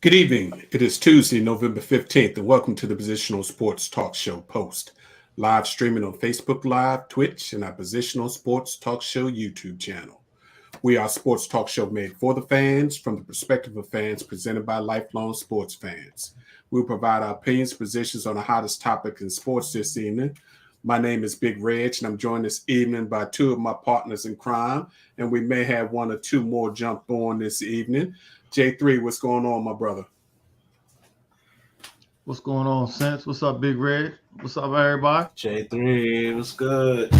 Good evening. It is Tuesday, November 15th, and welcome to the Positional Sports Talk Show Post. Live streaming on Facebook Live, Twitch, and our Positional Sports Talk Show YouTube channel. We are a sports talk show made for the fans, from the perspective of fans, presented by lifelong sports fans. We'll provide our opinions, positions on the hottest topic in sports this evening. My name is Big Reg, and I'm joined this evening by two of my partners in crime, and we may have one or two more jump on this evening. J3, what's going on, my brother? What's going on, Sense? What's up, Big Red? What's up, everybody? J3, what's good?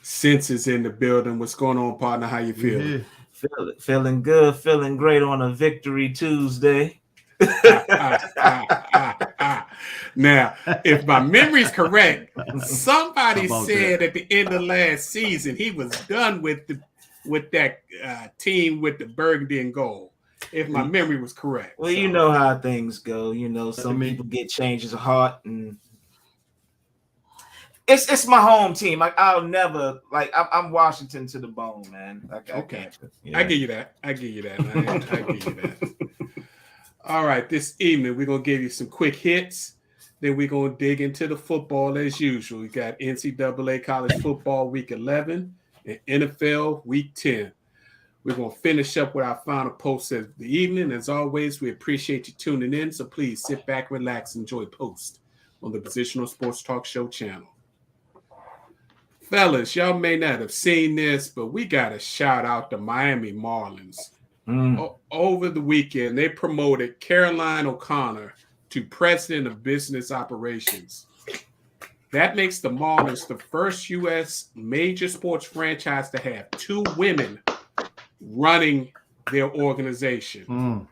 Sense is in the building. What's going on, partner? How you feeling? Feeling good, feeling great on a Victory Tuesday. Now, if my memory's correct, somebody said at the end of last season he was done with that team with the burgundy and gold. If my memory was correct. Well, you know how things go. You know, some people get changes of heart, and it's my home team. I'll never I'm Washington to the bone, man. Okay. I give you that. I give you that. All right, this evening we're gonna give you some quick hits. Then we're gonna dig into the football as usual. We got NCAA college football week 11 and NFL week 10. We're gonna finish up with our final post of the evening. As always, we appreciate you tuning in. So please sit back, relax, enjoy post on the Positional Sports Talk Show channel. Fellas, y'all may not have seen this, but we got to shout out the Miami Marlins. Over the weekend, they promoted Caroline O'Connor to president of business operations. That makes the Marlins the first U.S. major sports franchise to have two women running their organization.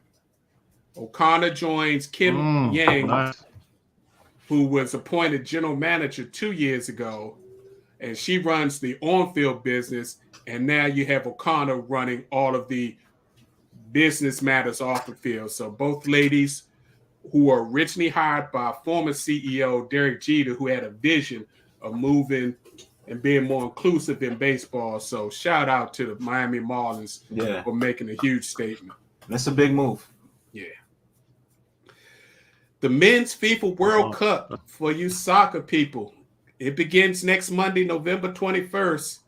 O'Connor joins Kim Yang, who was appointed general manager 2 years ago, and she runs the on-field business, and now you have O'Connor running all of the business matters off the field. So both ladies who were originally hired by former CEO Derek Jeter, who had a vision of moving and being more inclusive in baseball. So shout out to the Miami Marlins for making a huge statement. That's a big move. Yeah. The men's FIFA World Cup for you soccer people. It begins next Monday, November 21st.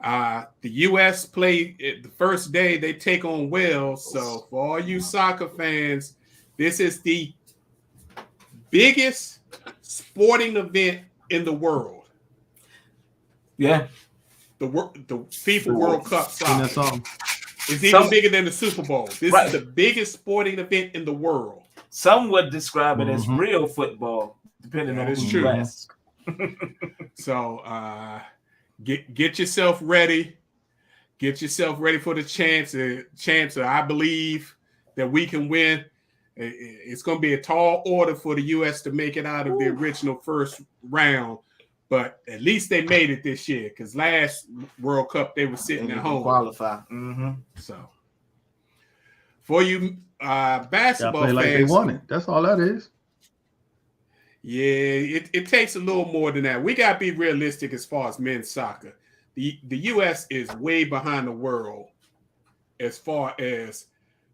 The U.S. play the first day. They take on Wales. So for all you soccer fans, this is the biggest sporting event in the world. Yeah. The FIFA World Cup soccer. It's even Some bigger than the Super Bowl. This is the biggest sporting event in the world. Some would describe it as real football, depending on who you ask. So get yourself ready. Get yourself ready for the chance. I believe that we can win. It's going to be a tall order for the U.S. to make it out of the original first round, but at least they made it this year, because last World Cup they were sitting at home. Qualify. So for you basketball fans, like they won it. That's all that is. Yeah, it takes a little more than that. We got to be realistic as far as men's soccer. The U.S. is way behind the world as far as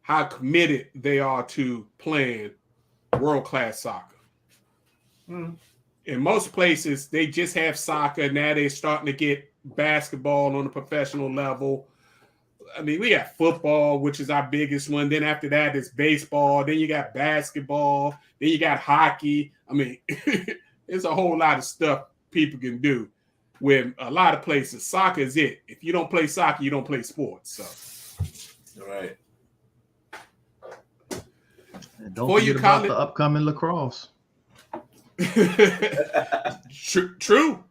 how committed they are to playing world-class soccer. In most places, they just have soccer. Now they're starting to get basketball on a professional level. I mean, we got football, which is our biggest one. Then after that, it's baseball. Then you got basketball. Then you got hockey. I mean, there's a whole lot of stuff people can do. With a lot of places, soccer is it. If you don't play soccer, you don't play sports. So, right. And don't forget about the upcoming lacrosse. True.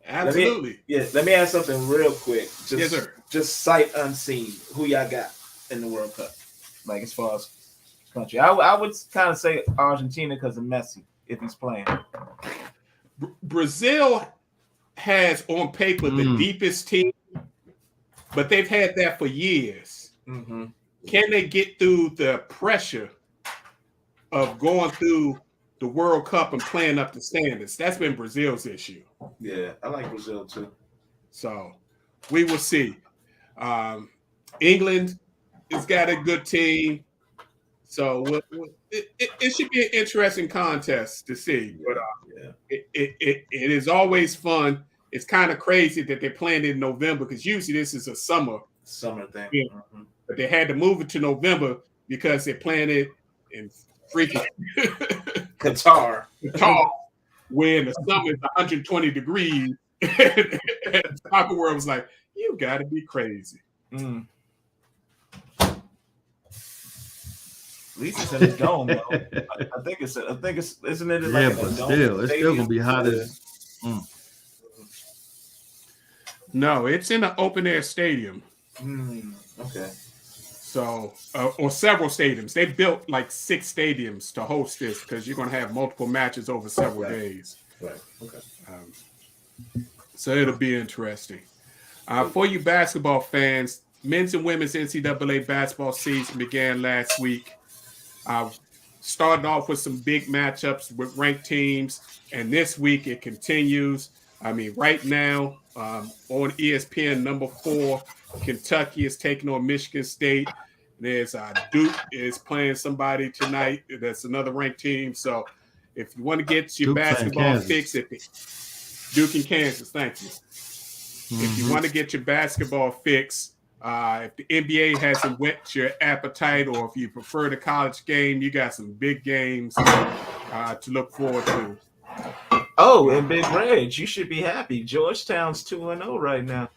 Absolutely. Let me ask something real quick. Yes, sir. Just sight unseen. Who y'all got in the World Cup? Like, as far as country, I would kind of say Argentina because of Messi, if he's playing. Brazil has on paper the deepest team, but they've had that for years. Can they get through the pressure of going through the World Cup and playing up the standards? That's been Brazil's issue. Yeah, I like Brazil too. So we will see. England has got a good team. So it should be an interesting contest to see. But it is always fun. It's kind of crazy that they're playing in November because usually this is a summer thing. Yeah. Mm-hmm. But they had to move it to November because they're playing it in freaking Qatar, where in the summer it's 120 degrees. And Soccer World was like, "You got to be crazy." Mm. At least it's in a dome, though. I think it's. Isn't it? Like but still, it's still gonna be hot as. No, it's in an open air stadium. Okay. So, or several stadiums. They built like 6 stadiums to host this because you're going to have multiple matches over several days. Right. Okay. So it'll be interesting. For you basketball fans, men's and women's NCAA basketball season began last week. Started off with some big matchups with ranked teams, and this week it continues. I mean, right now on ESPN, number 4, Kentucky is taking on Michigan State. There's Duke is playing somebody tonight. That's another ranked team. So if you want to get your basketball fix, Duke and Kansas, thank you. If you want to get your basketball fix, if the NBA hasn't whet your appetite, or if you prefer the college game, you got some big games to look forward to. Oh, and Big Reg, you should be happy. Georgetown's 2-0 right now.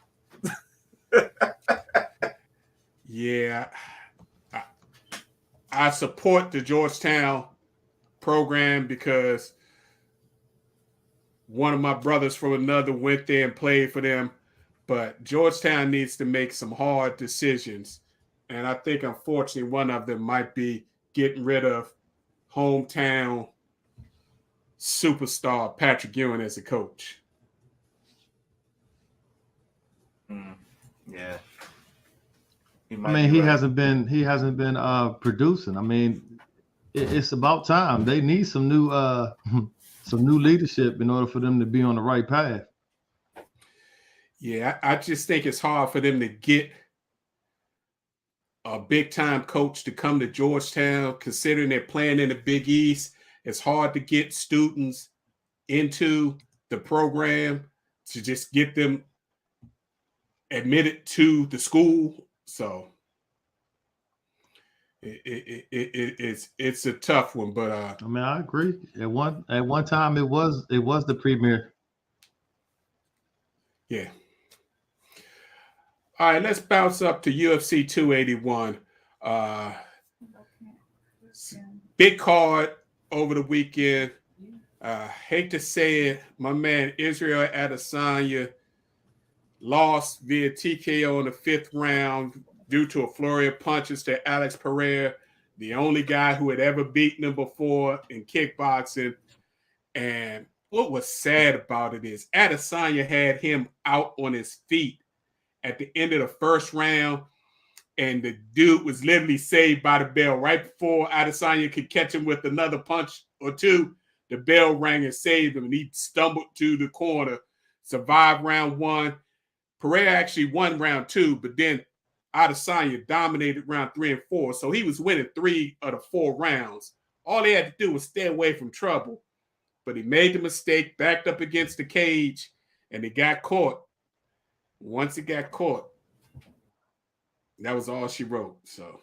Yeah, I support the Georgetown program because one of my brothers from another went there and played for them. But Georgetown needs to make some hard decisions. And I think, unfortunately, one of them might be getting rid of hometown superstar Patrick Ewing as a coach. Yeah. He hasn't been producing. I mean, it's about time. They need some new leadership in order for them to be on the right path. Yeah, I just think it's hard for them to get a big-time coach to come to Georgetown, considering they're playing in the Big East. It's hard to get students into the program, to just get them admitted to the school. So it's a tough one, but I mean, I agree. At one time it was the premier. Yeah. All right, let's bounce up to UFC 281. Big card over the weekend. Hate to say it, my man Israel Adesanya lost via TKO in the 5th round due to a flurry of punches to Alex Pereira, the only guy who had ever beaten him before in kickboxing. And what was sad about it is Adesanya had him out on his feet at the end of the 1st round, and the dude was literally saved by the bell. Right before Adesanya could catch him with another punch or two, the bell rang and saved him, and he stumbled to the corner, survived round 1. Pereira actually won round 2, but then Adesanya dominated round 3 and 4, so he was winning 3 of the 4 rounds. All he had to do was stay away from trouble, but he made the mistake, backed up against the cage, and he got caught. Once he got caught, that was all she wrote. So,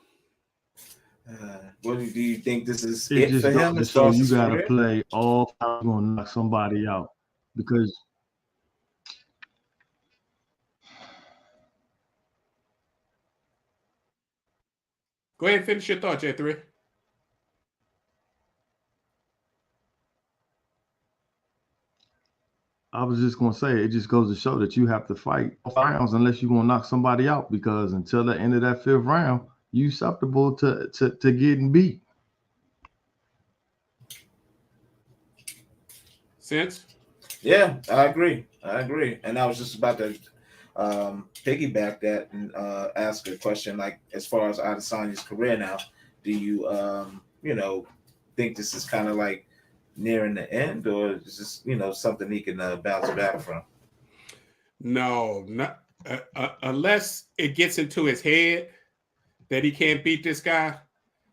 what do you think this is it for him? So you got to play all. I'm going to knock somebody out because. Go ahead and finish your thought, J3. I was just going to say, it just goes to show that you have to fight rounds unless you're going to knock somebody out, because until the end of that 5th round, you're susceptible to getting beat. Sense? Yeah, I agree. And I was just about to piggyback that and ask a question, like, as far as Adesanya's career now, do you think this is kind of like nearing the end, or is this something he can bounce back from? No, not unless it gets into his head that he can't beat this guy.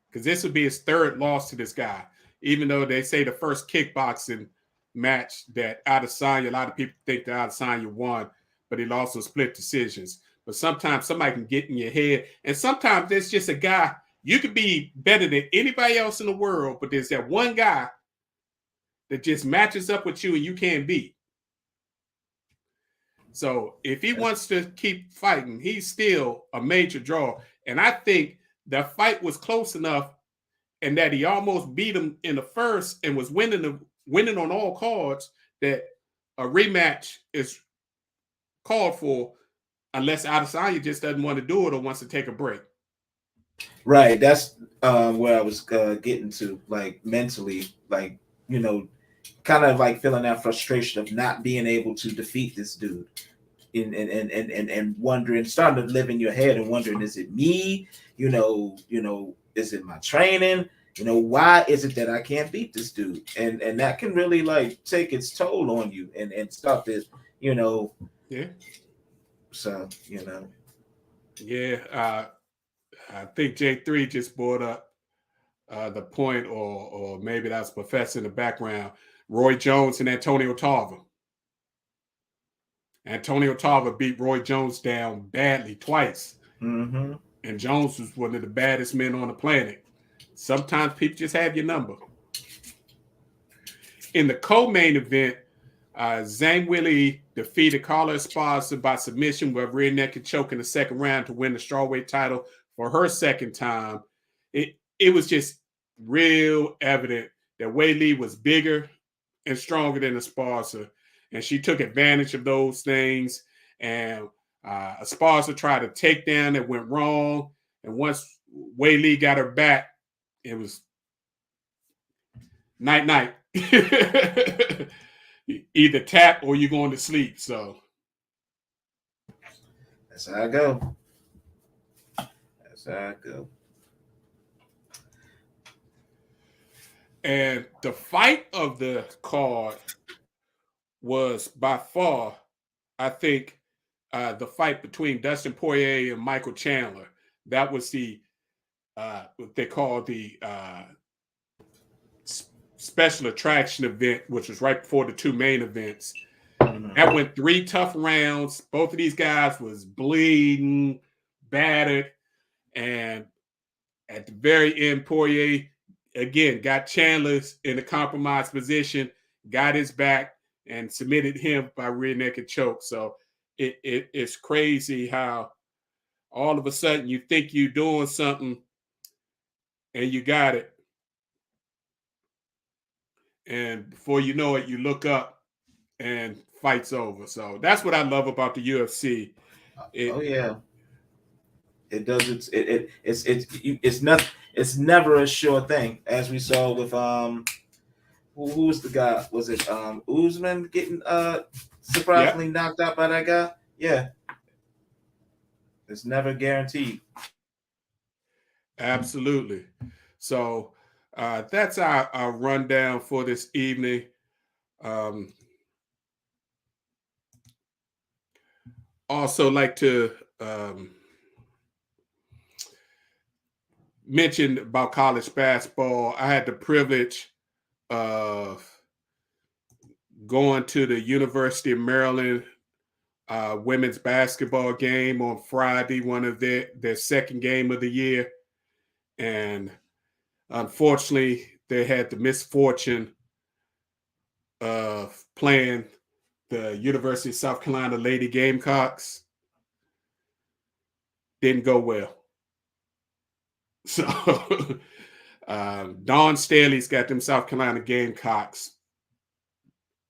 because this would be his third loss to this guy. Even though they say the first kickboxing match that Adesanya, a lot of people think that Adesanya won, but he lost on split decisions. But sometimes somebody can get in your head, and sometimes there's just a guy. You could be better than anybody else in the world, but there's that one guy that just matches up with you and you can't beat. So if he wants to keep fighting, he's still a major draw. And I think the fight was close enough and that he almost beat him in the first and was winning on all cards, that a rematch is called for unless Adesanya just doesn't want to do it or wants to take a break. Right. That's where I was getting to, like, mentally, like, you know, kind of like feeling that frustration of not being able to defeat this dude, and wondering, starting to live in your head and wondering, is it me? You know, is it my training? You know, why is it that I can't beat this dude? And that can really like take its toll on you and start to, you know. Yeah. So, you know. Yeah. I think J3 just brought up the point, or maybe that's Professor in the background, Roy Jones and Antonio Tarver. Antonio Tarver beat Roy Jones down badly twice. Mm-hmm. And Jones was one of the baddest men on the planet. Sometimes people just have your number. In the co-main event, Zhang Weili defeated Carla Esparza by submission with a rear naked choke in the second round to win the strawweight title for her second time. It was just real evident that Weili was bigger and stronger than Esparza, and she took advantage of those things. And Esparza tried to take down, it went wrong. And once Weili got her back, it was night. Either tap or you're going to sleep. So that's how I go. And the fight of the card was by far, I think, the fight between Dustin Poirier and Michael Chandler. That was the what they call the special attraction event, which was right before the two main events. Mm-hmm. That went 3 tough rounds. Both of these guys was bleeding, battered, and at the very end, Poirier again got Chandler in a compromised position, got his back, and submitted him by rear naked choke. So it's crazy how all of a sudden you think you're doing something and you got it. And before you know it, you look up and fight's over. So that's what I love about the UFC. It does. It's never a sure thing, as we saw with who was the guy? Was it Usman getting surprisingly knocked out by that guy? Yeah. It's never guaranteed. Absolutely. So that's our rundown for this evening. Also like to mention about college basketball. I had the privilege of going to the University of Maryland women's basketball game on Friday, one of their second game of the year. And unfortunately, they had the misfortune of playing the University of South Carolina Lady Gamecocks. Didn't go well. So Dawn Staley's got them South Carolina Gamecocks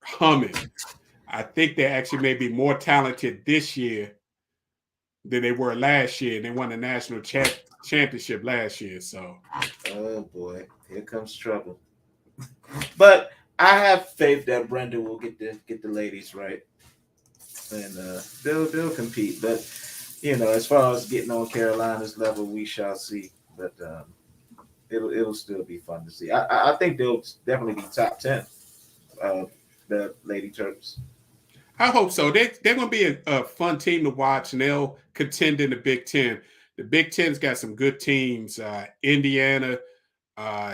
humming. I think they actually may be more talented this year than they were last year. They won the national championship last year. So, oh boy, here comes trouble. But I have faith that Brenda will get the ladies right, and they'll compete. But as far as getting on Carolina's level, we shall see. But it'll still be fun to see. I think they'll definitely be top 10. The Lady Terps. I hope so. They're going to be a fun team to watch, and they'll contend in the Big Ten. the Big Ten's got some good teams. Indiana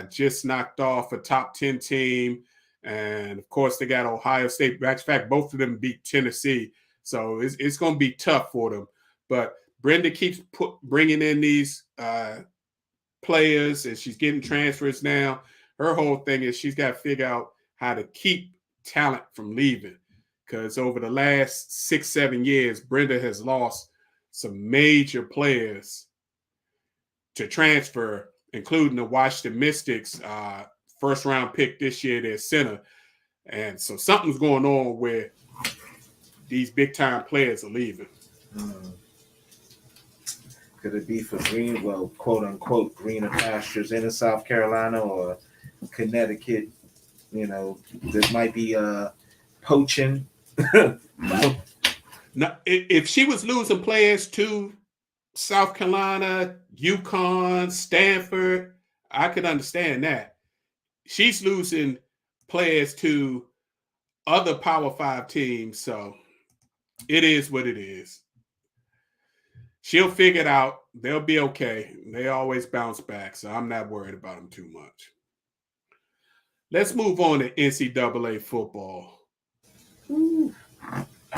just knocked off a top 10 team. And, of course, they got Ohio State. In fact, both of them beat Tennessee. So it's going to be tough for them. But Brenda keeps bringing in these players, and she's getting transfers now. Her whole thing is she's got to figure out how to keep talent from leaving, because over the last 6-7 years, Brenda has lost some major players to transfer, including the Washington Mystics first-round pick this year, their center. And so something's going on where these big-time players are leaving. Could it be for quote-unquote, greener pastures in South Carolina or Connecticut? There might be poaching. Now, if she was losing players to South Carolina, UConn, Stanford, I could understand that. She's losing players to other Power 5 teams, so it is what it is. She'll figure it out. They'll be okay. They always bounce back, so I'm not worried about them too much. Let's move on to NCAA football. Ooh.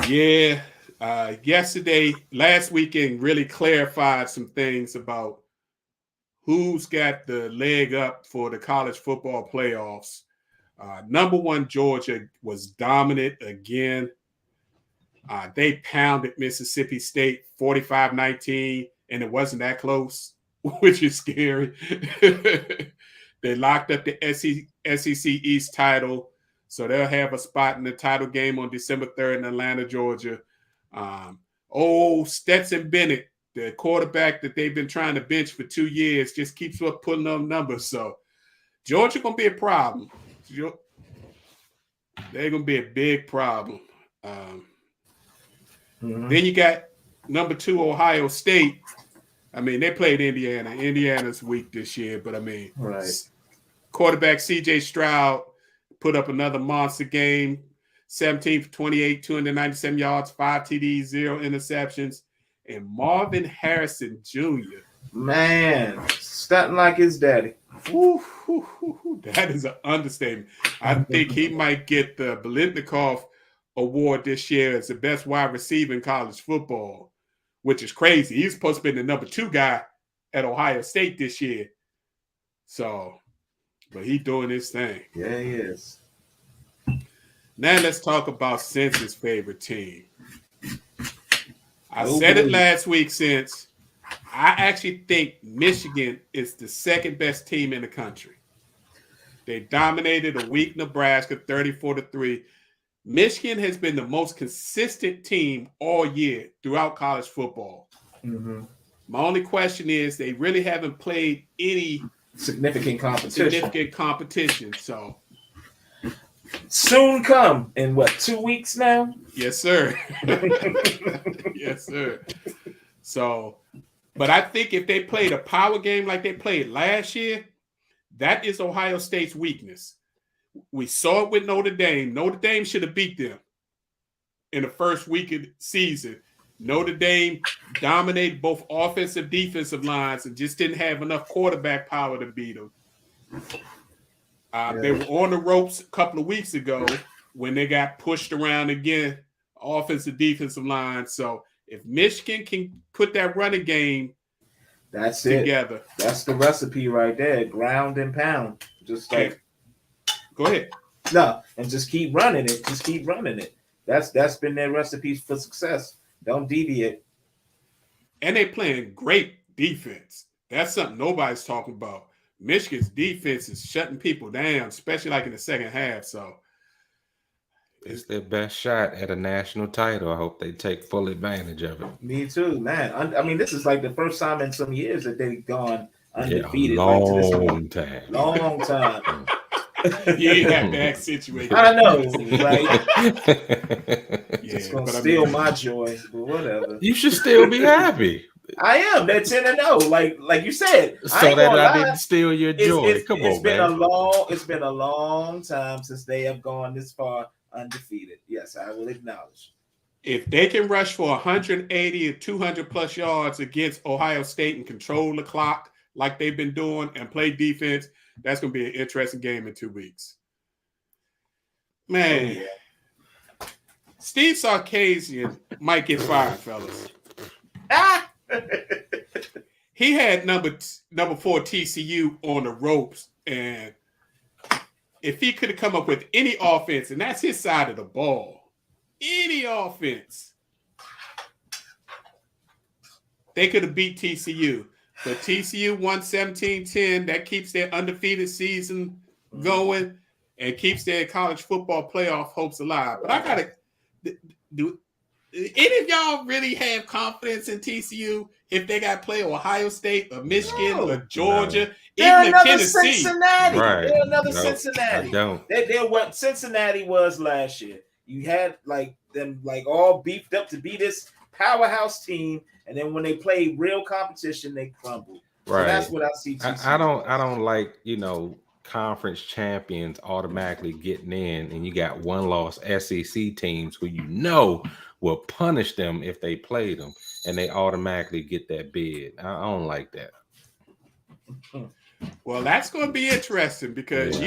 Yeah, last weekend really clarified some things about who's got the leg up for the college football playoffs. Number 1, Georgia was dominant again. They pounded Mississippi State 45-19, and it wasn't that close, which is scary. They locked up the SEC East title, so they'll have a spot in the title game on December 3rd in Atlanta, Georgia. Stetson Bennett, the quarterback that they've been trying to bench for 2 years, just keeps putting up numbers. So Georgia going to be a problem. They're going to be a big problem. Then you got number 2, Ohio State. I mean, they played Indiana. Indiana's weak this year, but right. Quarterback C.J. Stroud put up another monster game, 17 for 28, 297 yards, 5 TDs, 0 interceptions. And Marvin Harrison Jr. Man, stunting like his daddy. That is an understatement. I think he might get the Biletnikoff Award this year as the best wide receiver in college football, which is crazy. He's supposed to be the number 2 guy at Ohio State this year. But he's doing his thing. Yeah, he is. Now let's talk about Sense's favorite team. I said it last week, Sense. I actually think Michigan is the second best team in the country. They dominated a weak Nebraska 34-3. Michigan has been the most consistent team all year throughout college football. Mm-hmm. My only question is they really haven't played any significant competition. So soon come in 2 weeks now? Yes, sir. Yes, sir. So, but I think if they played a power game like they played last year, that is Ohio State's weakness. We saw it with Notre Dame. Notre Dame should have beat them in the first week of the season. Notre Dame dominated both offensive, defensive lines and just didn't have enough quarterback power to beat them. They were on the ropes a couple of weeks ago when they got pushed around again, offensive, defensive line. So if Michigan can put that running game together. That's the recipe right there. Ground and pound. Just like go ahead. No, and just keep running it. Just keep running it. That's been their recipe for success. Don't deviate. And they playing great defense. That's something nobody's talking about. Michigan's defense is shutting people down, especially like in the second half. So it's their best shot at a national title. I hope they take full advantage of it. Me too, man. I mean, this is like the first time in some years that they've gone undefeated. Long time. Long time. You ain't have to act situated. I know, right? It's gonna steal my joy, but whatever. You should still be happy. I am. They're 10-0, like you said. So that I didn't steal your joy. Come on, man. It's been a long time since they have gone this far undefeated. Yes, I will acknowledge. if they can rush for 180 and 200 plus yards against Ohio State and control the clock like they've been doing and play defense, that's going to be an interesting game in 2 weeks. Man, Steve Sarkisian might get fired, fellas. He had number 4 TCU on the ropes, and if he could have come up with any offense, and that's his side of the ball, any offense, they could have beat TCU. But TCU won 17-10. That keeps their undefeated season going and keeps their college football playoff hopes alive. But I gotta do any of y'all really have confidence in TCU if they got to play Ohio State or Michigan or Georgia, They're even another Tennessee? Cincinnati. Right. They're another No, Cincinnati. I don't. They're what Cincinnati was last year. You had them all beefed up to be this powerhouse team, and then when they played real competition, they crumbled. Right. So that's what I see. I don't like, conference champions automatically getting in, and you got one loss SEC teams who will punish them if they play them, and they automatically get that bid. I don't like that. Well, that's going to be interesting because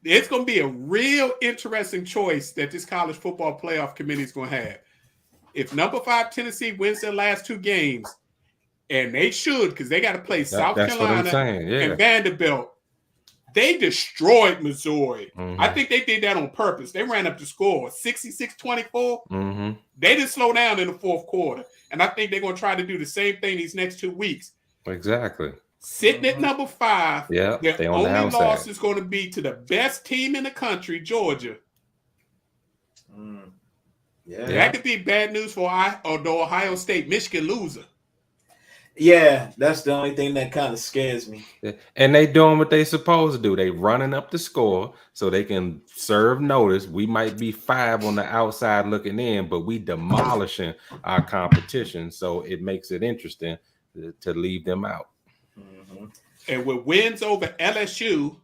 it's going to be a real interesting choice that this college football playoff committee is going to have. If number 5 Tennessee wins their last 2 games, and they should because they got to play South Carolina and Vanderbilt, they destroyed Missouri. Mm-hmm. I think they did that on purpose. They ran up the score 66-24. Mm-hmm. They didn't slow down in the 4th quarter. And I think they're going to try to do the same thing these next 2 weeks. Exactly. Sitting at number 5, their only loss is going to be to the best team in the country, Georgia. That could be bad news for the Ohio State Michigan loser. Yeah, that's the only thing that kind of scares me. And they doing what they supposed to do. They running up the score so they can serve notice. We might be 5 on the outside looking in, but we demolishing our competition. So it makes it interesting to leave them out. Mm-hmm. And with wins over LSU,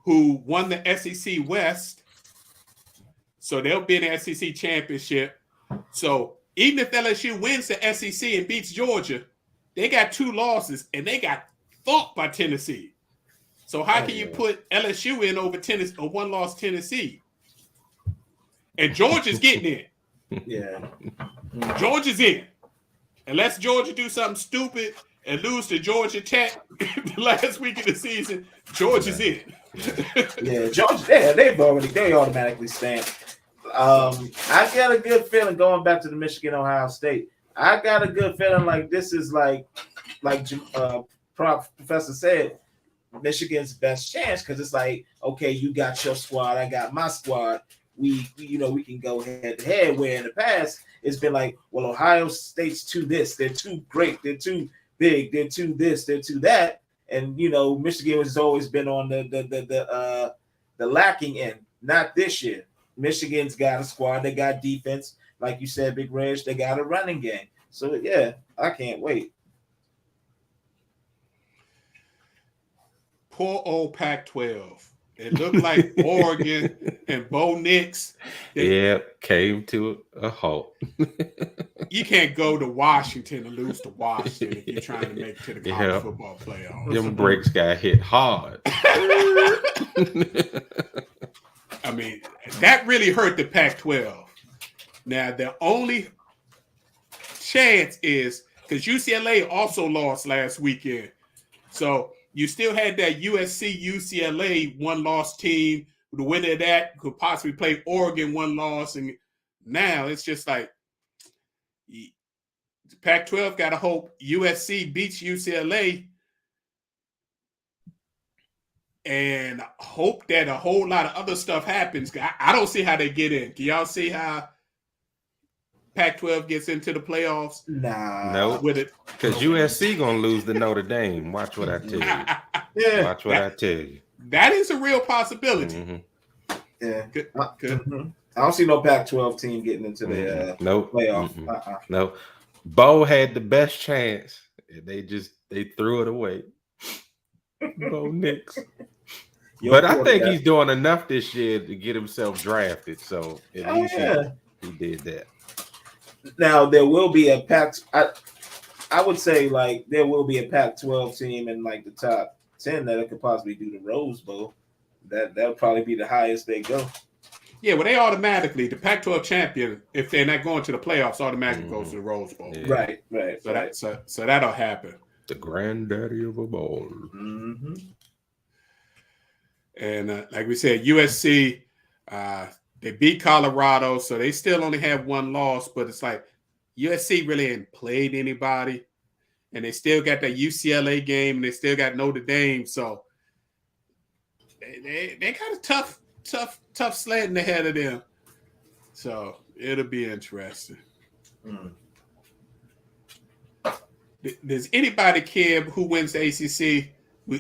who won the SEC West, so they'll be in the SEC championship. So even if LSU wins the SEC and beats Georgia, they got 2 losses, and they got thumped by Tennessee. So how can you put LSU in over Tennessee or 1-loss Tennessee? And Georgia's getting in. Yeah. Georgia's in. Unless Georgia do something stupid and lose to Georgia Tech the last week of the season, Georgia's in. Yeah, Georgia, they automatically stand. I got a good feeling going back to the Michigan Ohio State. I got a good feeling like this is like Professor said, Michigan's best chance because it's like, okay, you got your squad, I got my squad. We can go head to head. Where in the past it's been like, well, Ohio State's too this, they're too great, they're too big, they're too this, they're too that, and Michigan has always been on the lacking end. Not this year. Michigan's got a squad, they got defense. Like you said, Big Reg, they got a running game. So, yeah, I can't wait. Poor old Pac-12. It looked like Oregon and Bo Nix. Came to a halt. You can't go to Washington and lose to Washington if you're trying to make it to the college football playoffs. Them breaks got hit hard. I mean, that really hurt the Pac-12. Now, the only chance is because UCLA also lost last weekend. So you still had that USC-UCLA 1-loss team. The winner of that could possibly play Oregon 1-loss. And now it's just like Pac-12 got to hope USC beats UCLA and hope that a whole lot of other stuff happens. I don't see how they get in. Do y'all see how Pac-12 gets into the playoffs? Nah. No. With it. Because USC going to lose to Notre Dame. Watch what I tell you. Watch what I tell you. That is a real possibility. Mm-hmm. Yeah. Good. I don't see no Pac-12 team getting into the playoff. No. Bo had the best chance. They threw it away. Bo Nix. But I think he's doing enough this year to get himself drafted. So at least he did that. Now there will be a Pac. I would say like there will be a Pac-12 team in like the top 10 that could possibly do the Rose Bowl. That'll probably be the highest they go. Yeah, well, they automatically the Pac-12 champion, if they're not going to the playoffs, automatically goes to the Rose Bowl. Yeah. Right. So that'll happen. The granddaddy of a ball. Mm-hmm. And like we said, USC, they beat Colorado, so they still only have one loss. But it's like USC really ain't played anybody, and they still got that UCLA game, and they still got Notre Dame. So they got a tough sledding ahead of them. So it'll be interesting. Mm. Does anybody care who wins the ACC?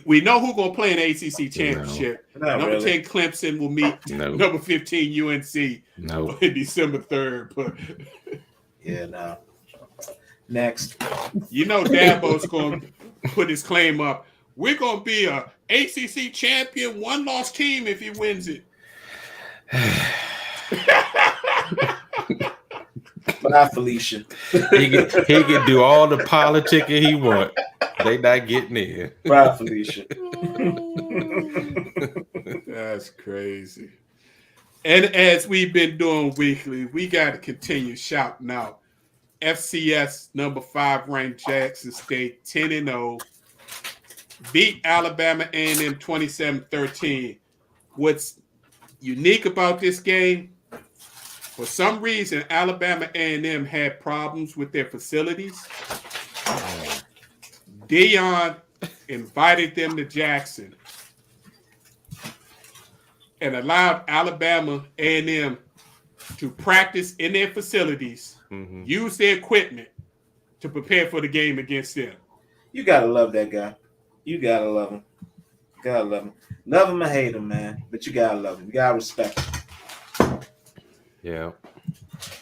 We know who's going to play in the ACC championship. Not Number really. 10 Clemson will meet number 15 UNC on December 3rd. But yeah, no. Next. You know Dabo's going to put his claim up. We're going to be a ACC champion, one-loss team if he wins it. Bye, Felicia. He can do all the politicking he want. They not getting in. Bye, Felicia. That's crazy. And as we've been doing weekly, we got to continue shouting out FCS number 5 ranked Jackson State 10-0 beat Alabama A&M 27-13. What's unique about this game? For some reason, Alabama A&M had problems with their facilities. Deion invited them to Jackson and allowed Alabama A&M to practice in their facilities, use their equipment to prepare for the game against them. You gotta love that guy. You gotta love him. Gotta love him. Love him or hate him, man. But you gotta love him. You gotta respect him. Yeah.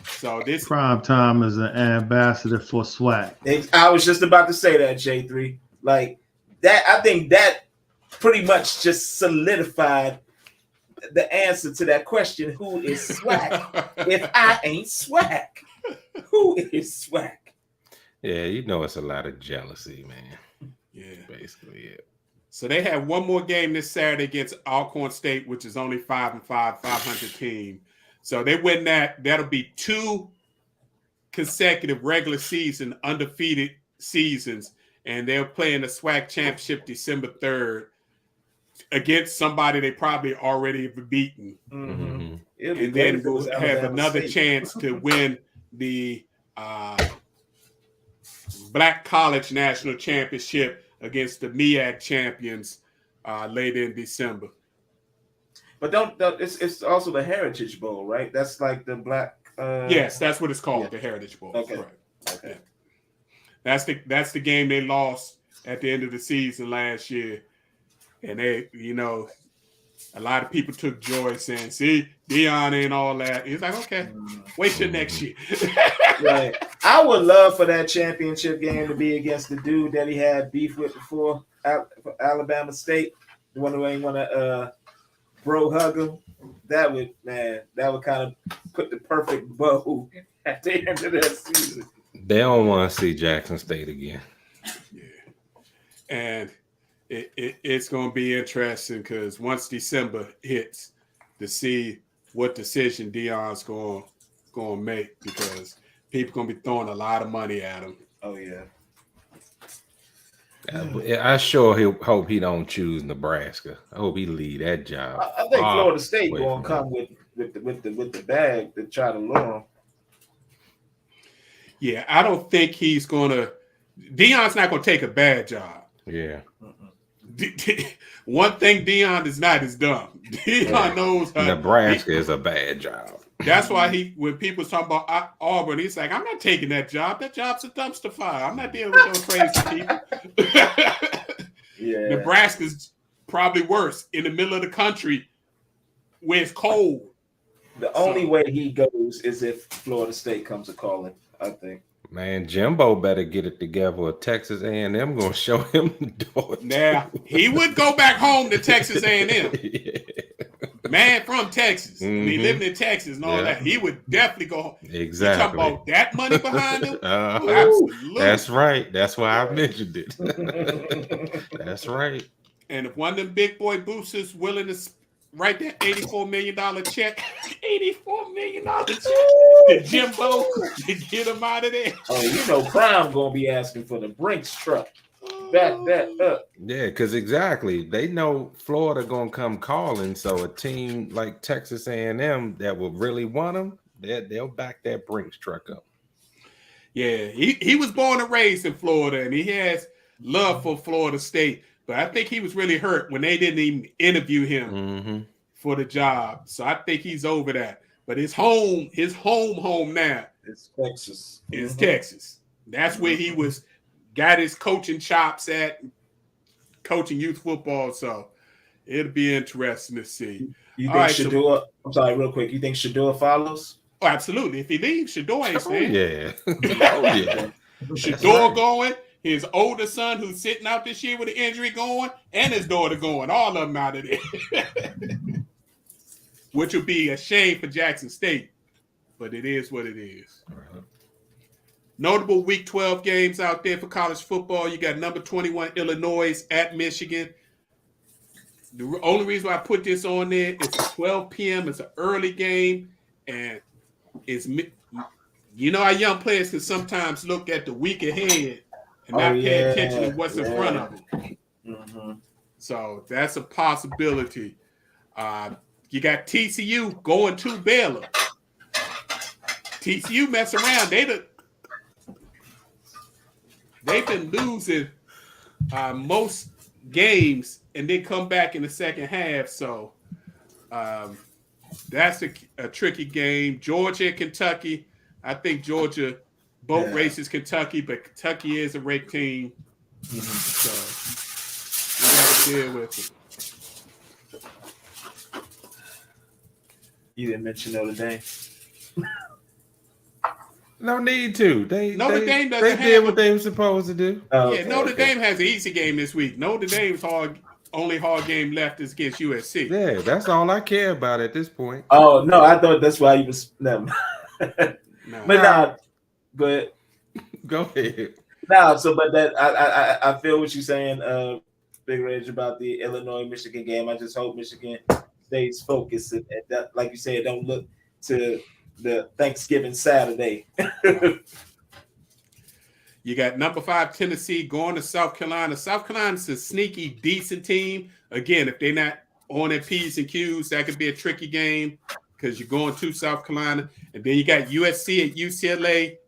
So this Prime Time is an ambassador for SWAC. I was just about to say that, J3. Like that, I think that pretty much just solidified the answer to that question: who is SWAC? If I ain't SWAC, who is SWAC? Yeah, you know it's a lot of jealousy, man. Yeah. Basically, yeah. So they have one more game this Saturday against Alcorn State, which is only 5-5, 500 team. So they win that. That'll be 2 consecutive regular season undefeated seasons, and they're playing the SWAC championship December 3rd against somebody they probably already have beaten. Mm-hmm. And then we'll have another chance to win the Black College National Championship against the MEAC champions later in December. But it's also the Heritage Bowl, right? That's like the Black. Yes, that's what it's called, the Heritage Bowl. Okay. Correct. Okay. Yeah. That's the game they lost at the end of the season last year, and they, a lot of people took joy saying, "See, Deion ain't all that." He's like, "Okay, wait till next year." Right. I would love for that championship game to be against the dude that he had beef with before, Alabama State, the one who ain't want to bro hug him. That would kind of put the perfect bow at the end of that season. They don't want to see Jackson State again. Yeah, and it's going to be interesting because once December hits, to see what decision Deion's going to make, because people going to be throwing a lot of money at him. Oh yeah. I sure hope he don't choose Nebraska. I hope he leave that job. I think Florida State going to come with the bag to try to lure him. Yeah, I don't think he's going to. Deion's not going to take a bad job. Yeah. One thing Deion is not is dumb. Deion knows Nebraska is a bad job. That's why when people talk about Auburn, he's like, I'm not taking that job. That job's a dumpster fire. I'm not dealing with those crazy people. Yeah. Nebraska's probably worse, in the middle of the country where it's cold. The only way he goes is if Florida State comes a calling, I think. Man, Jimbo better get it together with Texas A&M going to show him the door. Now, he would go back home to Texas A&M. Yeah. Man from Texas. I mean, Mhm. living in Texas and all Yeah. that. He would definitely go home. You Exactly. talking about that money behind him? Uh-huh. Absolutely. That's right. That's why I mentioned it. That's right. And if one of them big boy boosters willing to write that $84 million check, $84 million check to Jimbo to get him out of there. Oh, you know, Prime gonna be asking for the Brinks truck. Back that up. Yeah, because exactly. They know Florida gonna come calling. So a team like Texas A&M that will really want them, they'll back that Brinks truck up. Yeah, he was born and raised in Florida, and he has love for Florida State. But I think he was really hurt when they didn't even interview him Mm-hmm. for the job. So I think he's over that. But his home now It's Texas. is Texas. That's where he got his coaching chops at, coaching youth football. So it'll be interesting to see. You All think right, so- Shador? I'm sorry, real quick. You think Shador follows? Oh, absolutely. If he leaves, Shador ain't Oh staying. yeah. Oh yeah. Shador right. going, his older son who's sitting out this year with an injury going, and his daughter going, all of them out of there. Which would be a shame for Jackson State, but it is what it is. Notable Week 12 games out there for college football. You got number 21 Illinois at Michigan. The only reason why I put this on there is 12 p.m. It's an early game, and it's our young players can sometimes look at the week ahead and not pay attention to what's in front of them. Mm-hmm. So that's a possibility. You got TCU going to Baylor. TCU mess around. They've been losing most games and then come back in the second half. So that's a tricky game. Georgia, Kentucky. I think Georgia boat races Kentucky, but Kentucky is a ranked team. So we got to deal with it. You didn't mention Notre Dame. No need to. Notre Dame doesn't they have did what they were supposed to do. Oh, Yeah, okay, Notre okay. Dame has an easy game this week. Notre Dame's only hard game left is against USC. Yeah, that's all I care about at this point. Oh no, I thought that's why you was no. No. But nah, but Go ahead. nah. So, but that I feel what you're saying, Big Reg, about the Illinois Michigan game. I just hope Michigan stays focused and that, like you said, don't look to the Thanksgiving Saturday. You got number 5 Tennessee going to South Carolina. South Carolina's a sneaky, decent team. Again, if they're not on their P's and Q's, that could be a tricky game because you're going to South Carolina. And then you got USC at UCLA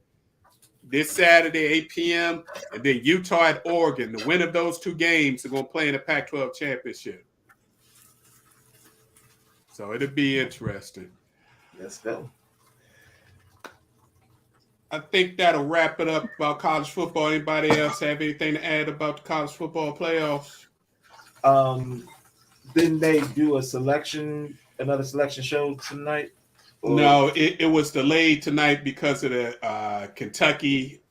this Saturday, 8 p.m. And then Utah at Oregon. The winner of those two games are going to play in the Pac-12 championship. So it'll be interesting. Let's go. I think that'll wrap it up about college football. Anybody else have anything to add about the college football playoffs? Didn't they do another selection show tonight? Or- No, it was delayed tonight because of the Kentucky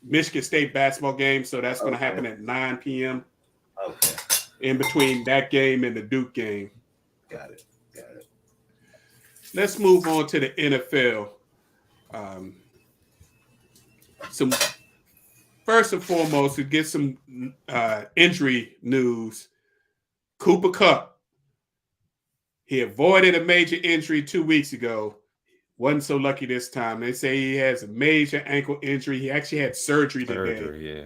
Michigan State basketball game. So that's going to happen at 9 p.m. Okay, in between that game and the Duke game. got it. Let's move on to the NFL. Some first and foremost, to get some injury news. Cooper Kupp. He avoided a major injury 2 weeks ago. Wasn't so lucky this time. They say he has a major ankle injury. He actually had surgery today. Yeah.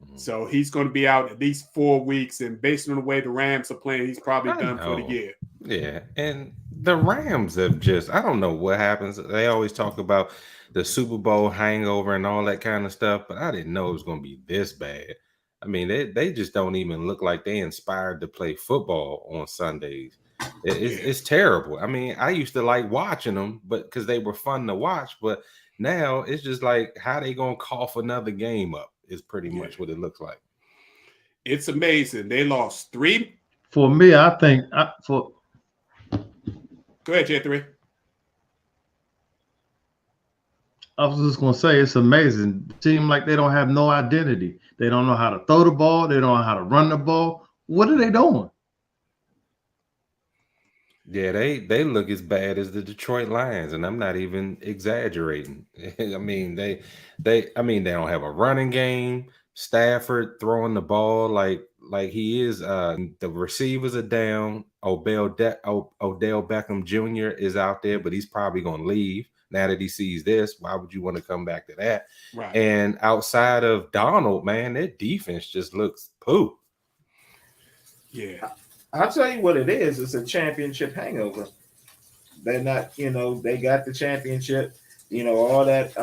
Mm-hmm. So he's going to be out at least 4 weeks. And based on the way the Rams are playing, he's probably done for the year. Yeah. And the Rams have I don't know what happens. They always talk about the Super Bowl hangover and all that kind of stuff, but I didn't know it was going to be this bad. I mean, they just don't even look like they inspired to play football on Sundays. It's terrible. I mean, I used to like watching them, but because they were fun to watch. But now it's just like how they gonna cough another game up is pretty much what it looks like. It's amazing. They lost 3. For me, I think Go ahead, J3. I was just gonna say it's amazing. It seems like they don't have no identity. They don't know how to throw the ball. They don't know how to run the ball. What are they doing? Yeah, they look as bad as the Detroit Lions, and I'm not even exaggerating. I mean, they don't have a running game. Stafford throwing the ball like he is. The receivers are down. Odell Beckham Jr. is out there, but he's probably going to leave now that he sees this. Why would you want to come back to that? Right. And outside of Donald, man, their defense just looks poo. Yeah. I'll tell you what it is. It's a championship hangover. They're not, they got the championship, all that,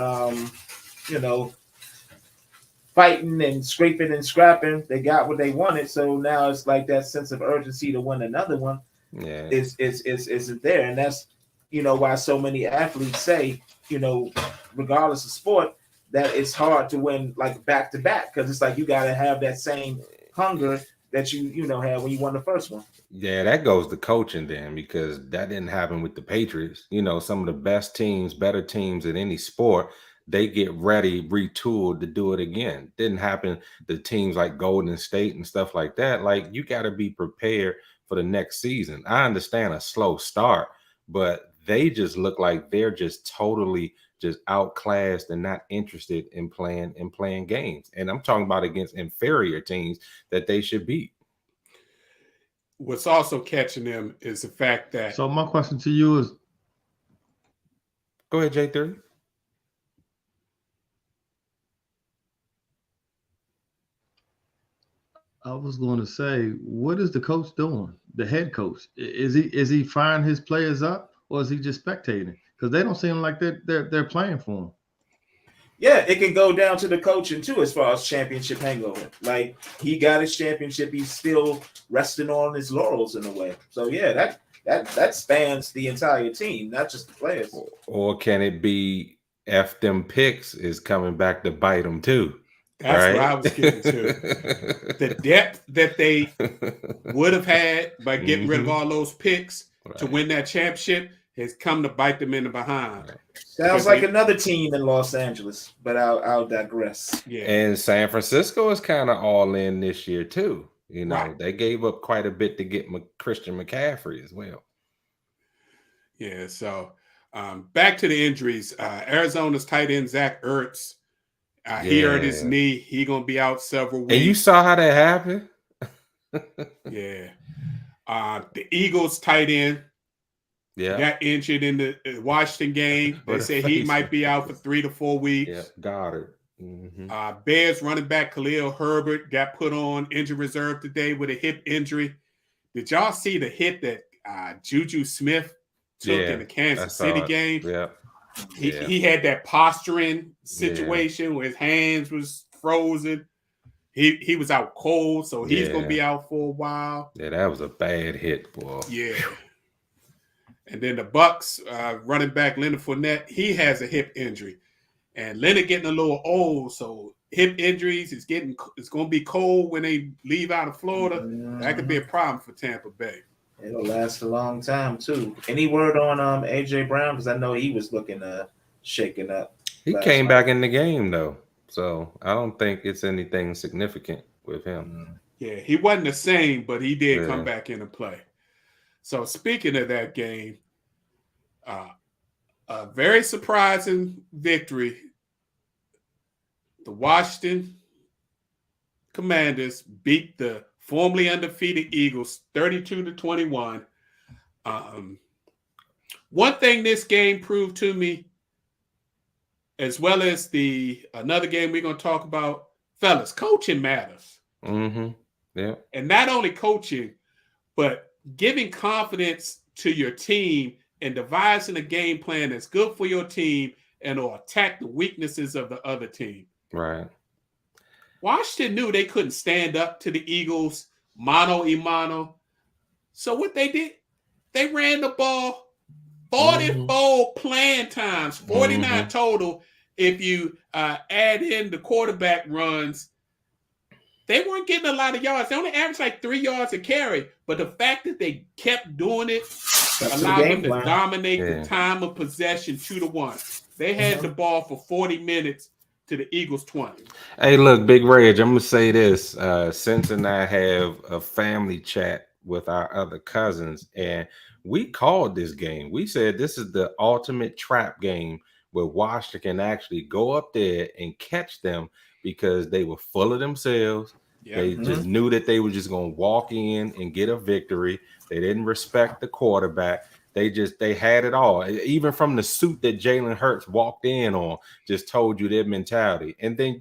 fighting and scraping and scrapping. They got what they wanted. So now it's like that sense of urgency to win another one. Yeah. Isn't there. And that's, why so many athletes say, regardless of sport, that it's hard to win like back to back, because it's like you got to have that same hunger that you had when you won the first one. Yeah, that goes to coaching then, because that didn't happen with the Patriots. Some of the best teams, better teams in any sport, they get ready, retooled to do it again. Didn't happen to teams like Golden State and stuff like that. Like, you got to be prepared for the next season. I understand a slow start, but they just look like they're just totally just outclassed and not interested in playing games. And I'm talking about against inferior teams that they should beat. What's also catching them is the fact that. So my question to you is, go ahead, J3. I was going to say, what is the coach doing? The head coach, is he firing his players up, or is he just spectating? Because they don't seem like they're playing for him. Yeah, it can go down to the coaching too, as far as championship hangover. Like, he got his championship, he's still resting on his laurels in a way. So yeah, that spans the entire team, not just the players. Or can it be F them picks is coming back to bite them too? That's right? what I was getting to. The depth that they would have had by getting rid of all those picks to win that championship has come to bite them in the behind. Sounds like another team in Los Angeles, but I'll digress. Yeah. And San Francisco is kind of all in this year too. Right. They gave up quite a bit to get Christian McCaffrey as well. Yeah. So back to the injuries. Arizona's tight end Zach Ertz. He hurt his knee. He gonna be out several weeks. And you saw how that happened. Yeah. The Eagles tight end. Yeah, got injured in the Washington game. They say he might be out for 3 to 4 weeks. Yeah, Goddard. Mm-hmm. Bears running back Khalil Herbert got put on injured reserve today with a hip injury. Did y'all see the hit that Juju Smith took in the Kansas City game? Yeah. He had that posturing situation where his hands was frozen. He was out cold, so he's going to be out for a while. Yeah, that was a bad hit, boy. Yeah. And then the Bucks running back Leonard Fournette, he has a hip injury, and Leonard getting a little old, so hip injuries it's going to be cold when they leave out of Florida. That could be a problem for Tampa Bay. It'll last a long time too. Any word on AJ Brown? Because I know he was looking shaken up. He came back in the game though, so I don't think it's anything significant with him. Yeah, he wasn't the same, but he did come back into play. So speaking of that game, a very surprising victory. The Washington Commanders beat the formerly undefeated Eagles 32-21. One thing this game proved to me, as well as another game we're going to talk about, fellas, coaching matters. Mm-hmm. Yeah. And not only coaching, but giving confidence to your team and devising a game plan that's good for your team and or attack the weaknesses of the other team. Right. Washington knew they couldn't stand up to the Eagles mano a mano. So what they did, they ran the ball 44 playing times, 49 total. If you add in the quarterback runs, they weren't getting a lot of yards. They only averaged like 3 yards a carry. But the fact that they kept doing it allowed them to dominate the time of possession 2-1. They had the ball for 40 minutes to the Eagles 20. Hey, look, Big Reg, I'm going to say this. Since and I have a family chat with our other cousins, and we called this game. We said this is the ultimate trap game where Washington can actually go up there and catch them because they were full of themselves. Yeah. They just knew that they were just going to walk in and get a victory. They didn't respect the quarterback. They had it all. Even from the suit that Jalen Hurts walked in on, just told you their mentality. And then,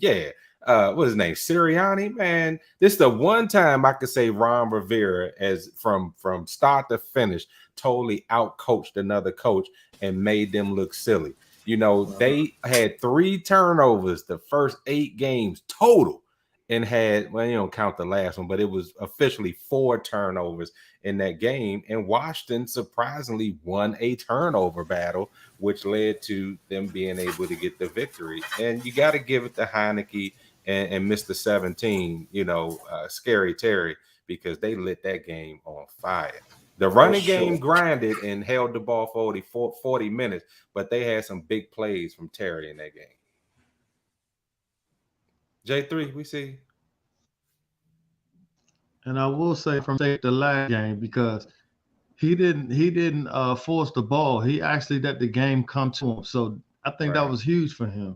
what's his name? Sirianni, man. This is the one time I could say Ron Rivera, as from start to finish, totally outcoached another coach and made them look silly. You know, they had 3 turnovers the first 8 games total, and had, well, you don't count the last one, but it was officially 4 turnovers in that game. And Washington surprisingly won a turnover battle, which led to them being able to get the victory. And you got to give it to Heineke and Mr. 17, Scary Terry, because they lit that game on fire. The running game grinded and held the ball for 40 minutes, but they had some big plays from Terry in that game. J3, we see. And I will say from the last game, because he didn't force the ball. He actually let the game come to him. So I think that was huge for him.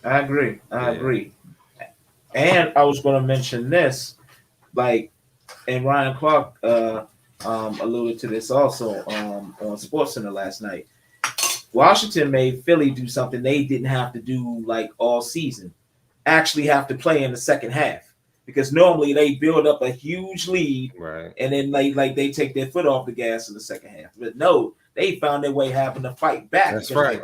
I agree. And I was going to mention this, and Ryan Clark alluded to this also on SportsCenter last night. Washington made Philly do something they didn't have to do all season. Actually have to play in the second half, because normally they build up a huge lead, right, and then they take their foot off the gas in the second half. But no, they found their way having to fight back. That's right.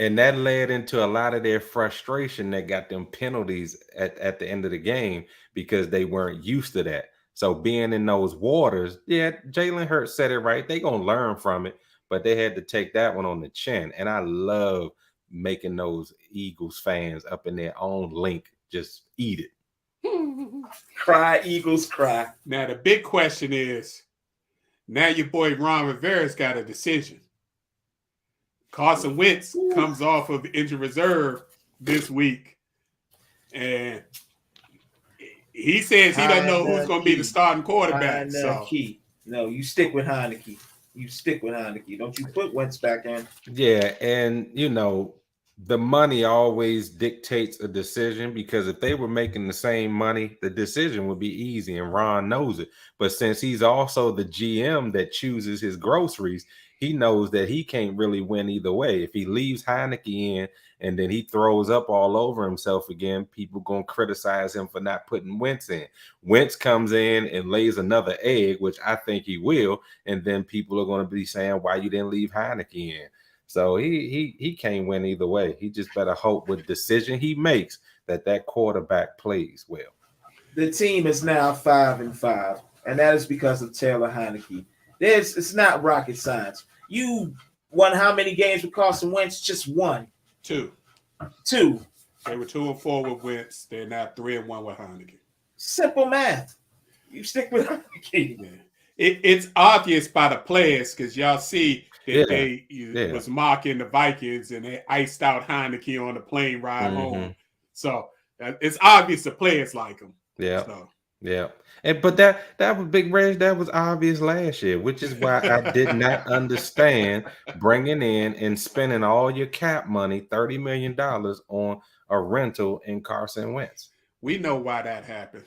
And that led into a lot of their frustration that got them penalties at the end of the game, because they weren't used to that. So being in those waters, Jalen Hurts said it right. They're going to learn from it, but they had to take that one on the chin. And I love making those Eagles fans up in their own link just eat it. Cry, Eagles, cry. Now, the big question is, now your boy Ron Rivera's got a decision. Carson Wentz comes off of injured reserve this week, and he says he doesn't know who's going to be the starting quarterback. No, you stick with Heineke. Don't you put Wentz back in. Yeah, and the money always dictates a decision, because if they were making the same money, the decision would be easy, and Ron knows it. But since he's also the GM that chooses his groceries, he knows that he can't really win either way. If he leaves Heineke in and then he throws up all over himself again, people going to criticize him for not putting Wentz in. Wentz comes in and lays another egg, which I think he will, and then people are going to be saying, why you didn't leave Heineke in? So he can't win either way. He just better hope with the decision he makes that quarterback plays well. The team is now 5-5, and that is because of Taylor Heineke. It's not rocket science. You won how many games with Carson Wentz? Just one. 2. They were 2-4 with Wentz. They're now 3-1 with Heineke. Simple math. You stick with Heineke. Yeah. It's obvious by the players, because y'all see that they was mocking the Vikings and they iced out Heineke on the plane ride home. So it's obvious the players like him. Yeah. So. Yeah. But that was Big Reg. That was obvious last year, which is why I did not understand bringing in and spending all your cap money, $30 million on a rental in Carson Wentz. We know why that happened.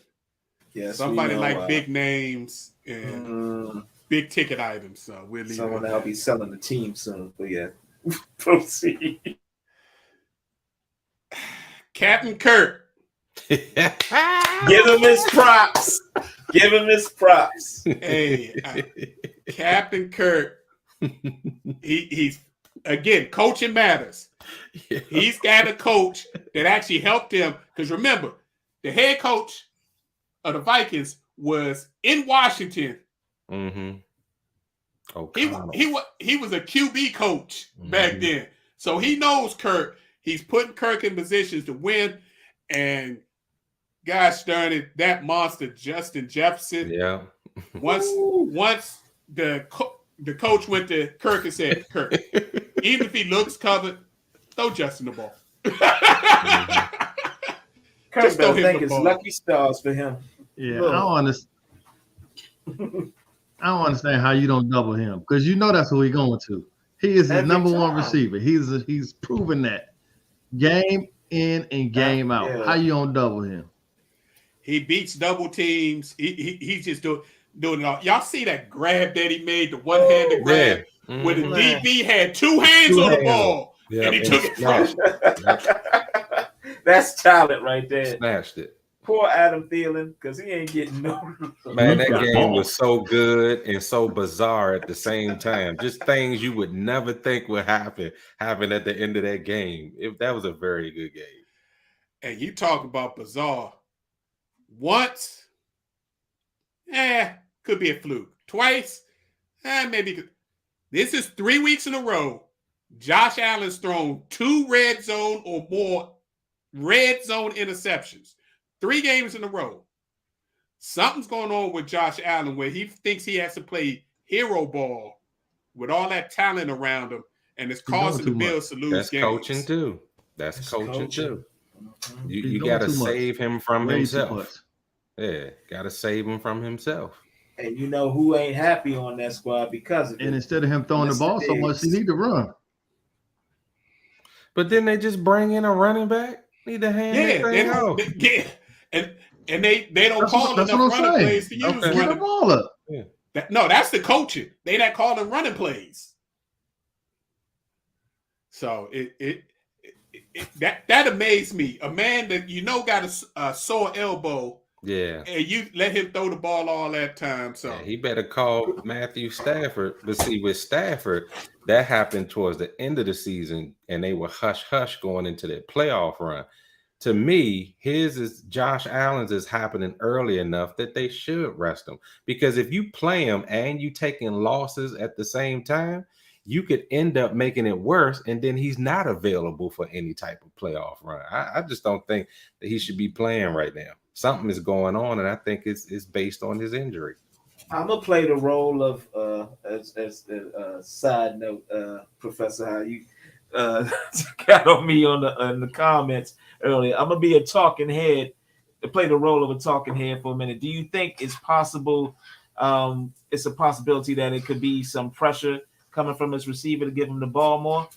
Yes, somebody like big names and big ticket items. So we'll leave someone that'll be selling the team soon. But yeah, proceed. Captain Kirk. Give him his props. Hey, Captain Kirk. He's again, coaching matters. Yeah. He's got a coach that actually helped him, because remember, the head coach of the Vikings was in Washington. Mm-hmm. He was a QB coach back then, so he knows Kirk. He's putting Kirk in positions to win, and gosh darn it, that monster Justin Jefferson. Yeah. Once the coach went to Kirk and said, "Kirk, even if he looks covered, throw Justin the ball." Kirk better thank his lucky stars for him. Yeah, I don't understand. I don't understand how you don't double him because you know that's who he's going to. He is his Every number one time. receiver. He's proven that game in and game out. Yeah. How you don't double him? He beats double teams. He's just doing it all. Y'all see that grab that he made, the one-handed grab, where the DB had two hands on the ball, and he took it from him. That's talent right there. Snatched it. Poor Adam Thielen, because he ain't getting no. Man, that game was so good and so bizarre at the same time. Just things you would never think would happen at the end of that game. That was a very good game. And you talk about bizarre. Once, could be a fluke. Twice, maybe. This is 3 weeks in a row. Josh Allen's thrown 2 red zone or more red zone interceptions. 3 games in a row. Something's going on with Josh Allen where he thinks he has to play hero ball with all that talent around him, and it's causing the Bills to lose games. Coaching too. That's coaching too. You got to save him from himself. Yeah, got to save him from himself. And you know who ain't happy on that squad because of it. And instead of him throwing the ball so much, he need to run. But then they just bring in a running back. Need to hand and they don't call enough running plays to use. Get the ball up. Yeah. That's the coaching. They not calling running plays. So that amazed me. A man that got a sore elbow. Yeah. And you let him throw the ball all that time. So he better call Matthew Stafford. But see, with Stafford, that happened towards the end of the season, and they were hush going into their playoff run. To me, Josh Allen's is happening early enough that they should rest him. Because if you play him and you taking losses at the same time, you could end up making it worse, and then he's not available for any type of playoff run. I just don't think that he should be playing right now. Something is going on, and I think it's based on his injury. I'm gonna play the role of as a side note, Professor, how you got on me on the comments earlier. I'm gonna be a talking head, to play the role of a talking head for a minute. Do you think it's possible? It's a possibility that it could be some pressure coming from his receiver to give him the ball more,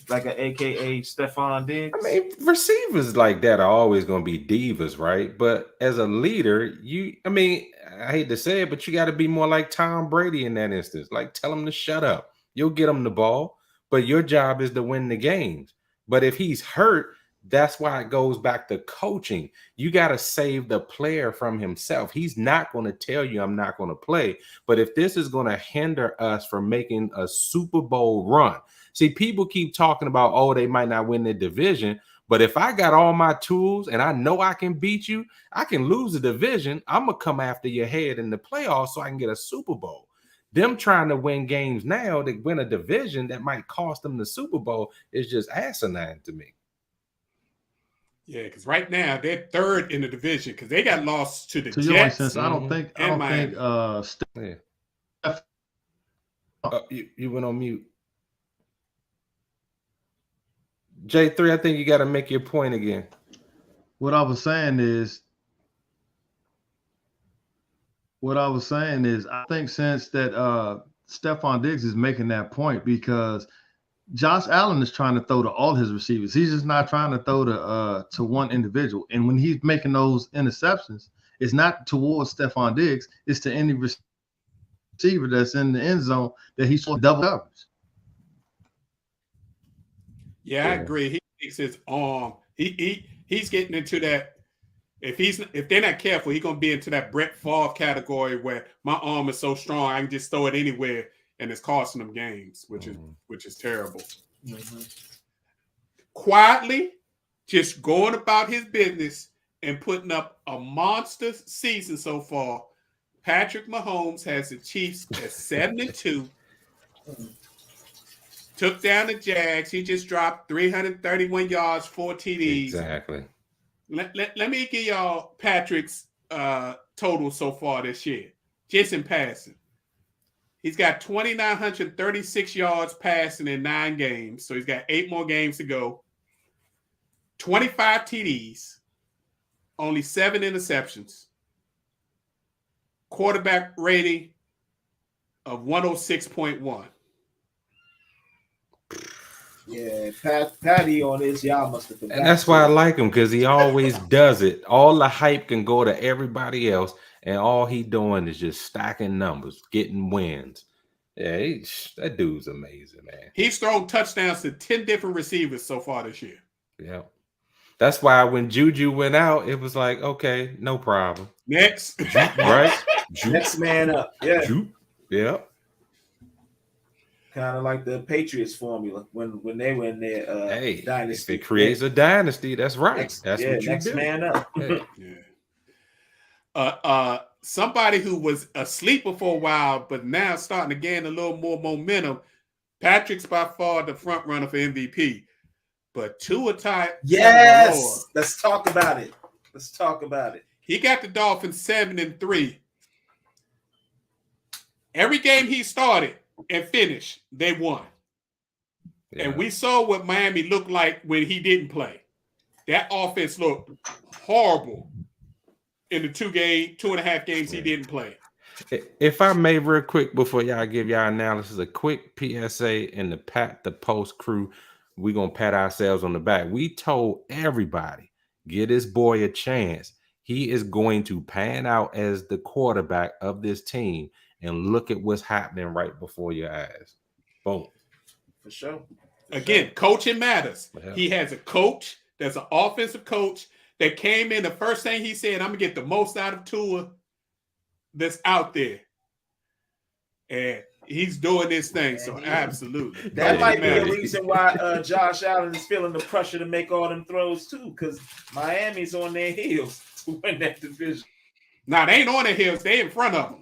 like a AKA Stephon Diggs? I mean, receivers like that are always going to be divas, right? But as a leader, I hate to say it, but you got to be more like Tom Brady in that instance. Like, tell him to shut up. You'll get him the ball, but your job is to win the games. But if he's hurt, that's why it goes back to coaching. You got to save the player from himself. He's not going to tell you, I'm not going to play. But if this is going to hinder us from making a Super Bowl run, see, people keep talking about, they might not win the division. But if I got all my tools and I know I can beat you, I can lose the division. I'm going to come after your head in the playoffs so I can get a Super Bowl. Them trying to win games now to win a division that might cost them the Super Bowl is just asinine to me. Yeah, because right now they're third in the division because they got lost to the Jets. Your sense, I don't think you went on mute. J3, I think you got to make your point again. What I was saying is, I think since that Stephon Diggs is making that point because Josh Allen is trying to throw to all his receivers. He's just not trying to throw to one individual. And when he's making those interceptions, it's not towards Stephon Diggs. It's to any receiver that's in the end zone that he's double coverage. Yeah, I agree. He thinks his arm. He's getting into that. If they're not careful, he's gonna be into that Brett Favre category where my arm is so strong I can just throw it anywhere, and it's costing them games, which is terrible. Mm-hmm. Quietly, just going about his business and putting up a monster season so far. Patrick Mahomes has the Chiefs at 7-2. Took down the Jags. He just dropped 331 yards, 4 TDs. Exactly. Let me give y'all Patrick's total so far this year, just in passing. He's got 2,936 yards passing in 9 games, so he's got 8 more games to go. 25 TDs, only 7 interceptions. quarterback rating of 106.1. Yeah, Patty on this, y'all must have forgot. And that's why I like him, because he always does it. All the hype can go to everybody else, and all he doing is just stacking numbers, getting wins. Yeah, that dude's amazing, man. He's thrown touchdowns to 10 different receivers so far this year. Yeah. That's why when Juju went out, it was like, okay, no problem. Next. Right? Next man up. Yeah. Yeah. Kind of like the Patriots formula when they were in their dynasty. If it creates a dynasty, that's right. That's what you next do. Man up. Yeah. Somebody who was a sleeper for a while, but now starting to gain a little more momentum. Patrick's by far the front runner for MVP. But Tua tied. Yes. Let's talk about it. He got the Dolphins 7-3. Every game he started and finished, they won. Yeah. And we saw what Miami looked like when he didn't play. That offense looked horrible in the 2.5 games he didn't play. If I may, real quick, before y'all give y'all analysis, a quick PSA in the Pat the Post crew. We're going to pat ourselves on the back. We told everybody, give this boy a chance. He is going to pan out as the quarterback of this team. And look at what's happening right before your eyes. Boom. For sure. Again, coaching matters. Yeah. He has a coach that's an offensive coach that came in. The first thing he said, I'm going to get the most out of Tua that's out there. And he's doing this thing, so absolutely. That might be the reason why Josh Allen is feeling the pressure to make all them throws too, because Miami's on their heels to win that division. Nah, they ain't on their heels. They in front of them.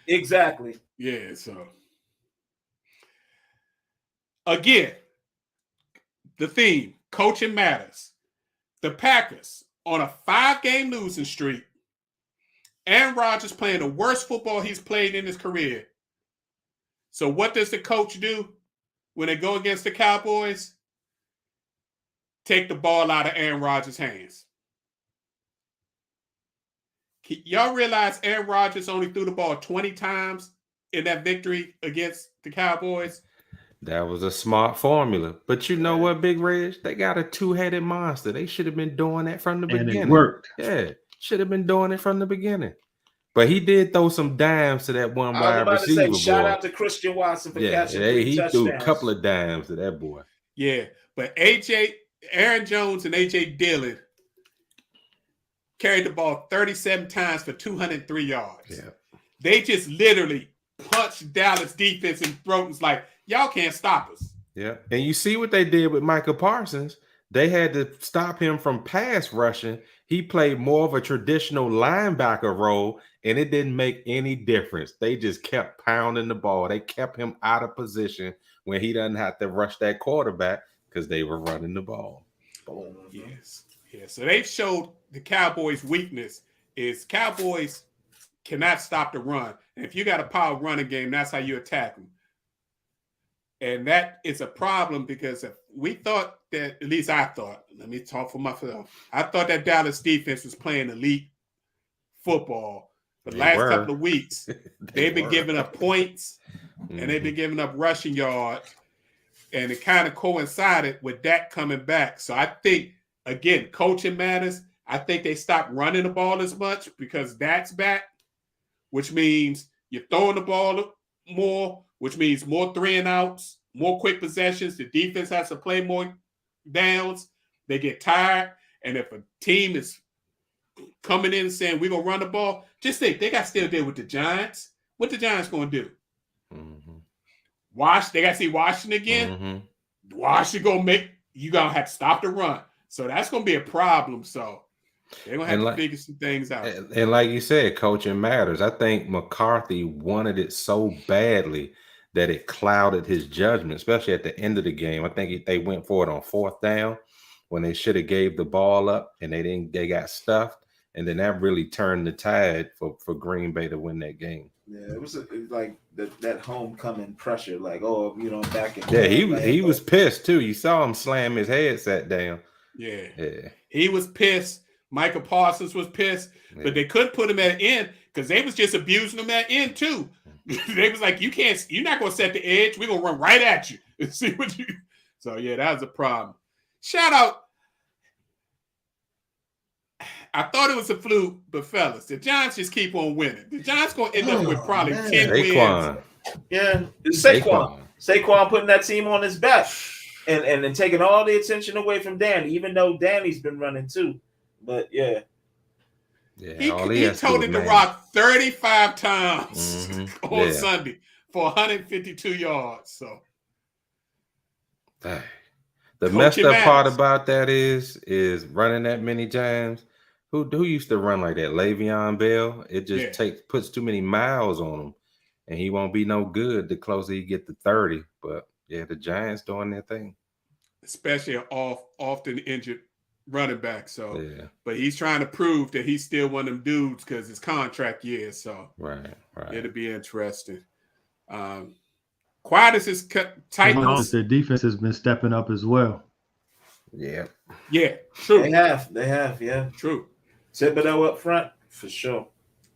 Exactly. Yeah, so. Again, the theme, coaching matters. The Packers on a 5-game losing streak. Aaron Rodgers playing the worst football he's played in his career. So what does the coach do when they go against the Cowboys? Take the ball out of Aaron Rodgers' hands. Y'all realize Aaron Rodgers only threw the ball 20 times in that victory against the Cowboys? That was a smart formula. But you know what, Big Reg? They got a 2-headed monster. They should have been doing that from the beginning. And it worked. Yeah. Should have been doing it from the beginning. But he did throw some dimes to that one wide receiver boy. Shout out to Christian Watson for catching 3 he touchdowns. threw a couple of dimes to that boy. Yeah, but Aaron Jones and A.J. Dillon carried the ball 37 times for 203 yards. Yeah. They just literally punched Dallas defense in throat. It's like, y'all can't stop us. Yeah, and you see what they did with Micah Parsons. They had to stop him from pass rushing. He played more of a traditional linebacker role, and it didn't make any difference. They just kept pounding the ball. They kept him out of position when he doesn't have to rush that quarterback because they were running the ball. Boom. Yes. Yeah. So they showed the Cowboys' weakness is Cowboys cannot stop the run. And if you got a power running game, that's how you attack them. And that is a problem because if we thought that, at least I thought, let me talk for myself. I thought that Dallas defense was playing elite football. The last couple of weeks, they've been giving up points and they've been giving up rushing yards. And it kind of coincided with that coming back. So I think, again, coaching matters. I think they stopped running the ball as much because that's back, which means you're throwing the ball more, which means more 3-and-outs, more quick possessions. The defense has to play more downs. They get tired. And if a team is coming in saying, we're going to run the ball, just think, they got still there with the Giants. What the Giants going to do? Mm-hmm. They got to see Washington again. Mm-hmm. Washington you're going to have to stop the run. So that's going to be a problem. So they're going to have to figure some things out. And like you said, coaching matters. I think McCarthy wanted it so badly that it clouded his judgment, especially at the end of the game. I think they went for it on 4th down when they should have gave the ball up and they got stuffed. And then that really turned the tide for Green Bay to win that game. Yeah, it was like that homecoming pressure, like, back in. Yeah, he was pissed too. You saw him slam his headset down. Yeah. He was pissed. Michael Parsons was pissed, but they couldn't put him at end because they was just abusing him at end too. They was like, you're not going to set the edge. We're going to run right at you and see what you. So yeah, that was a problem. Shout out. I thought it was a fluke, but fellas, the Giants just keep on winning. The Giants going to end up with probably 10 wins. Yeah, it's Saquon. Saquon putting that team on his back and taking all the attention away from Danny, even though Danny's been running too. But yeah. He toted the rock 35 times on Sunday for 152 yards. So the messed up part about that is running that many times. Who used to run like that? Le'Veon Bell. It just puts too many miles on him, and he won't be no good the closer he get to 30. But yeah, the Giants doing their thing, especially often injured running back. So, but he's trying to prove that he's still one of them dudes because his contract year. So, right. It'll be interesting. Quiet as his Titans. Their defense has been stepping up as well. Yeah, true. They have, yeah, true. Thibodeau up front for sure.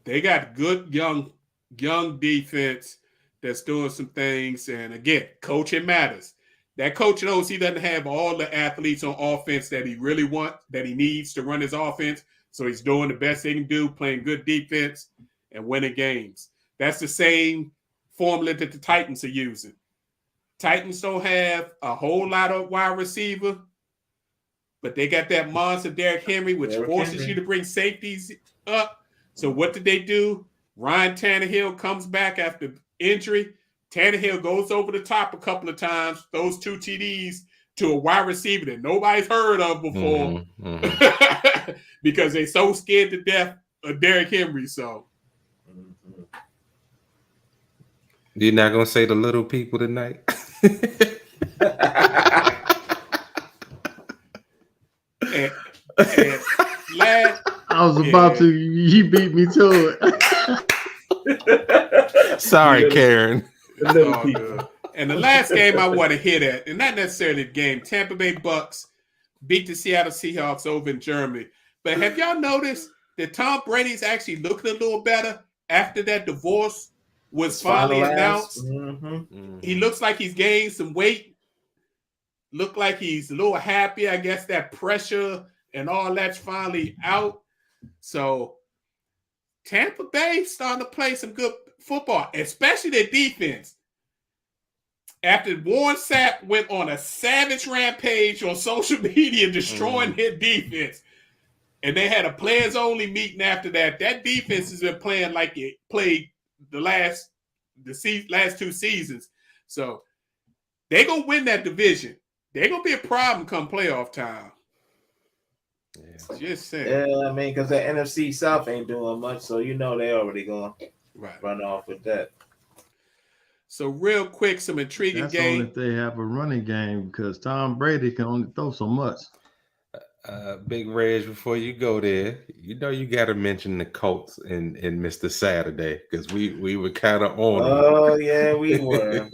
They got good young defense that's doing some things, and again, coaching matters. That coach knows he doesn't have all the athletes on offense that he really wants, that he needs to run his offense. So he's doing the best he can do, playing good defense and winning games. That's the same formula that the Titans are using. Titans don't have a whole lot of wide receiver, but they got that monster Derrick Henry, which forces you to bring safeties up. So what did they do? Ryan Tannehill comes back after injury. Tannehill goes over the top a couple of times, those 2 TDs to a wide receiver that nobody's heard of before because they're so scared to death of Derrick Henry. So you're not going to say the little people tonight? and I was about to. You beat me to it. Sorry, Karen. And the last game I want to hit at, and not necessarily the game, Tampa Bay Bucks beat the Seattle Seahawks over in Germany. But have y'all noticed that Tom Brady's actually looking a little better after that divorce was finally announced? He looks like he's gained some weight. Look like he's a little happy. I guess that pressure and all that's finally out. So Tampa Bay starting to play some good football, especially their defense. After Warren Sapp went on a savage rampage on social media, destroying their defense, and they had a players-only meeting after that, that defense has been playing like it played the last 2 seasons. So they're going to win that division. They're going to be a problem come playoff time. Yeah. Just saying. Yeah, I mean, because the NFC South ain't doing much, so you know they already going to run off with that. So real quick, some intriguing That's game. only if they have a running game because Tom Brady can only throw so much. Big Reg, before you go there, you know you got to mention the Colts and Mr. Saturday because we were kind of on. Oh yeah, we were.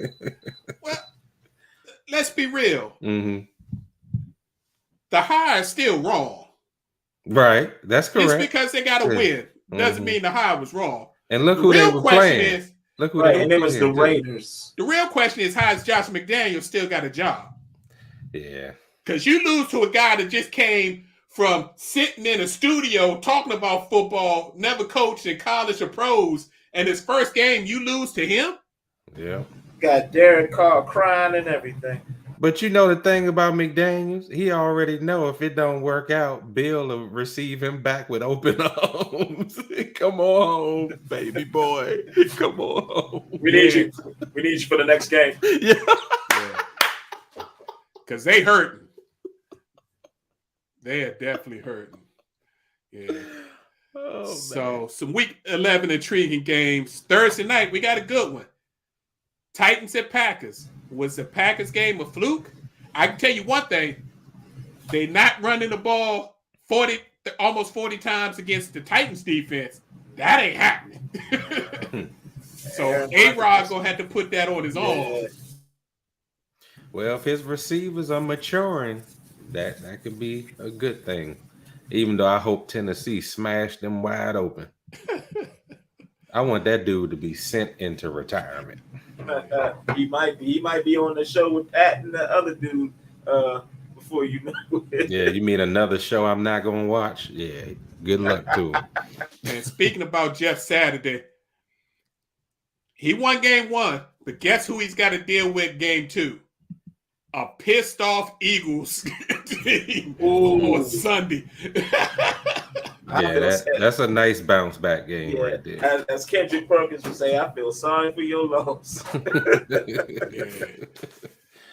Well, let's be real. Mm-hmm. The hire is still wrong. Right, that's correct. Just because they got to win doesn't mean the hire was wrong. And look who they were playing. Look who and it was the Raiders. The real question is, how has Josh McDaniels still got a job? Yeah. Because you lose to a guy that just came from sitting in a studio talking about football, never coached in college or pros, and his first game, you lose to him? Yeah. Got Derek Carr crying and everything. But you know the thing about McDaniels, he already know if it don't work out, Bill will receive him back with open arms. Come on, baby boy. Come on. We need you. We need you for the next game. Yeah. Because they hurting. They are definitely hurting. Yeah. Oh, so some week 11 intriguing games. Thursday night, we got a good one. Titans at Packers. Was the Packers game a fluke? I can tell you one thing. They're not running the ball almost 40 times against the Titans defense. That ain't happening. So A-Rod going to have to put that on his own. Well, if his receivers are maturing, that could be a good thing. Even though I hope Tennessee smashed them wide open. I want that dude to be sent into retirement. He might be on the show with Pat and the other dude before you know it. Yeah, you mean another show I'm not gonna watch? Yeah, good luck to him. And speaking about Jeff Saturday, he won game 1, but guess who he's got to deal with game 2? A pissed off Eagles team on Sunday. Yeah, that's a nice bounce back game right there. As Kendrick Perkins would say, I feel sorry for your loss.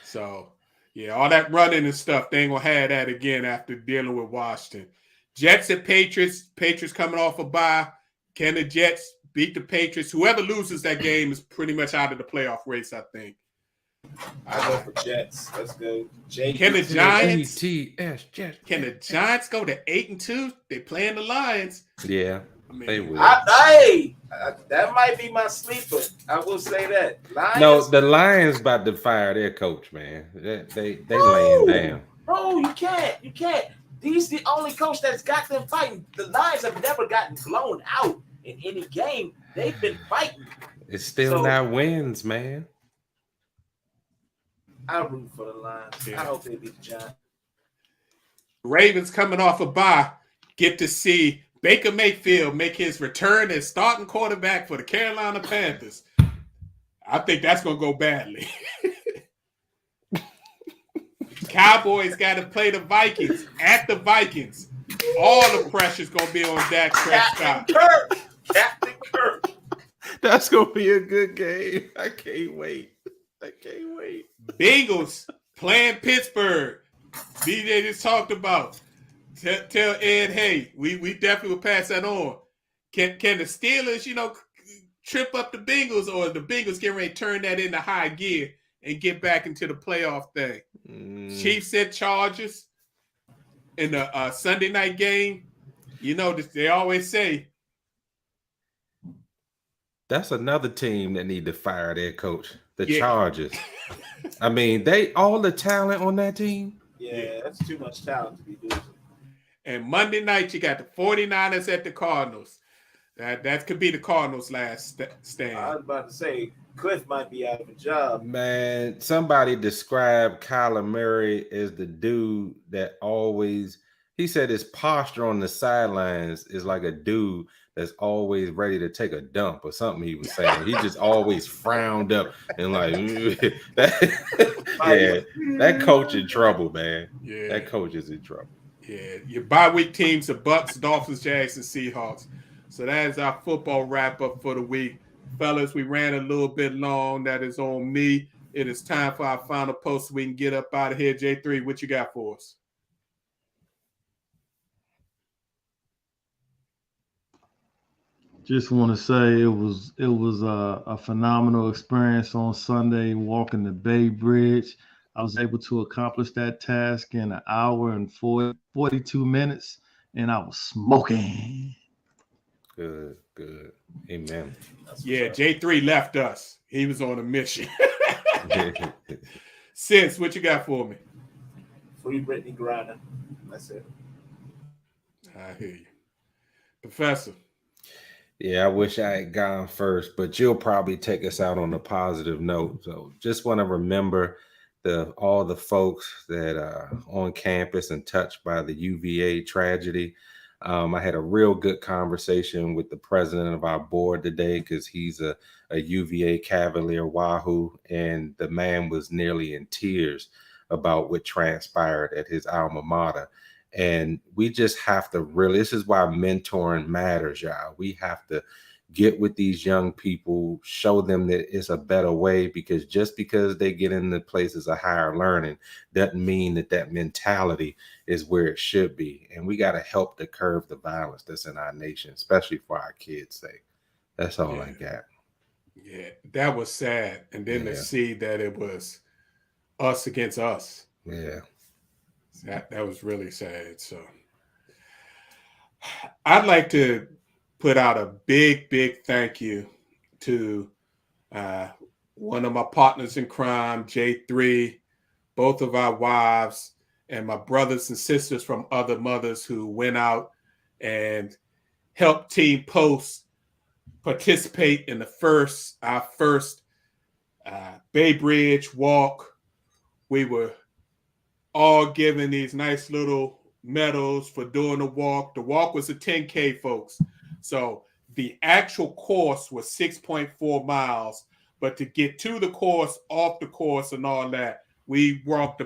So, yeah, all that running and stuff, they ain't gonna have that again after dealing with Washington. Jets and Patriots. Patriots coming off a bye. Can the Jets beat the Patriots? Whoever loses that game is pretty much out of the playoff race, I think. I go for Jets. Let's go. Can the Giants? Jets. Can the Giants go to 8-2? They playing the Lions. Yeah, I mean, they will. That might be my sleeper. I will say that. Lions, No, the Lions about to fire their coach, man. They laying down. Bro, you can't. He's the only coach that's got them fighting. The Lions have never gotten blown out in any game. They've been fighting. It's still not wins, man. I root for the Lions. Yeah. I hope they beat the Giants. Ravens coming off a bye get to see Baker Mayfield make his return as starting quarterback for the Carolina Panthers. I think that's going to go badly. Cowboys got to play the Vikings at the Vikings. All the pressure's going to be on Dak Prescott. Captain Kirk. That's going to be a good game. I can't wait. Bengals playing Pittsburgh. DJ just talked about. Tell Ed, hey, we definitely will pass that on. Can the Steelers, trip up the Bengals, or the Bengals get ready to turn that into high gear and get back into the playoff thing? Chiefs and Chargers in the Sunday night game. They always say that's another team that need to fire their coach. The Chargers. I mean, they all the talent on that team. Yeah, that's too much talent to be losing. And Monday night, you got the 49ers at the Cardinals. That could be the Cardinals' last stand. I was about to say, Cliff might be out of a job. Man, somebody described Kyler Murray as the dude that always, he said his posture on the sidelines is like a dude that's always ready to take a dump or something he was saying. He just always frowned up and like, that coach in trouble, man. Yeah. That coach is in trouble. Yeah, your bye week teams are Bucks, Dolphins, Jags, and Seahawks. So that is our football wrap-up for the week. Fellas, we ran a little bit long. That is on me. It is time for our final post so we can get up out of here. J3, what you got for us? Just want to say it was a phenomenal experience on Sunday walking the Bay Bridge. I was able to accomplish that task in 1 hour and 42 minutes, and I was smoking. Good. Amen. Yeah, J3 left us. He was on a mission. Sis, what you got for me? Free Brittany Griner. That's it. I hear you. Professor. Yeah, I wish I had gone first, but you'll probably take us out on a positive note. So just want to remember all the folks that are on campus and touched by the UVA tragedy. I had a real good conversation with the president of our board today because he's a UVA Cavalier Wahoo, and the man was nearly in tears about what transpired at his alma mater. And we just have to this is why mentoring matters, y'all. We have to get with these young people, show them that it's a better way, because just because they get into places of higher learning doesn't mean that mentality is where it should be. And we got to help to curb the violence that's in our nation, especially for our kids' sake. That's all I got. Yeah, that was sad. And then to see that it was us against us. Yeah. That was really sad. So I'd like to put out a big thank you to one of my partners in crime, J3, both of our wives, and my brothers and sisters from other mothers who went out and helped Team Post participate in our first Bay Bridge walk. We were all given these nice little medals for doing the walk. The walk was a 10K, folks. So the actual course was 6.4 miles, but to get to the course, off the course, and all that, we walked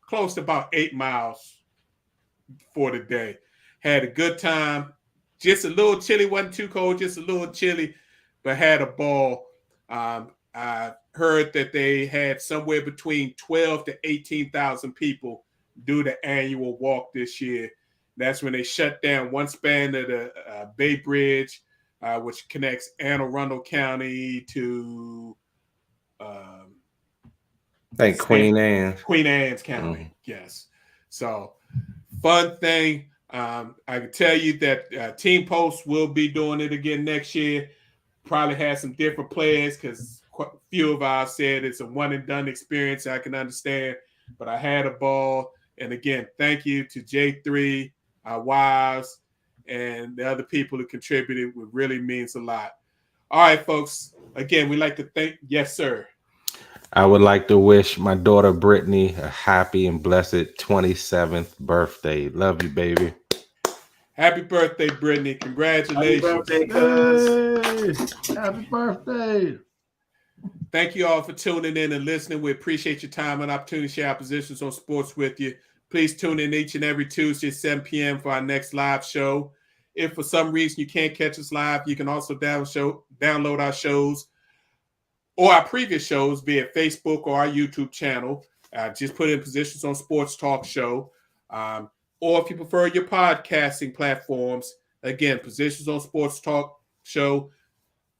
close to about 8 miles for the day. Had a good time. Just a little chilly, wasn't too cold, just a little chilly, but had a ball. I heard that they had somewhere between 12 to 18,000 people do the annual walk this year. That's when they shut down one span of the Bay Bridge, which connects Anne Arundel County to Queen Anne's County. Yes. So fun thing. I can tell you that Team Post will be doing it again next year. Probably have some different players because a few of us said it's a one and done experience. I can understand, but I had a ball. And again, thank you to J3, our wives, and the other people who contributed. It really means a lot. All right, folks. Again, we'd like to thank. Yes, sir. I would like to wish my daughter Brittany a happy and blessed 27th birthday. Love you, baby. Happy birthday, Brittany. Congratulations. Happy birthday, cuz. Happy birthday. Thank you all for tuning in and listening. We appreciate your time and opportunity to share our positions on sports with you. Please tune in each and every Tuesday at 7 p.m. for our next live show. If for some reason you can't catch us live, you can also download our shows or our previous shows via Facebook or our YouTube channel. Just put in Positions on Sports Talk Show. Or if you prefer your podcasting platforms, again, Positions on Sports Talk Show.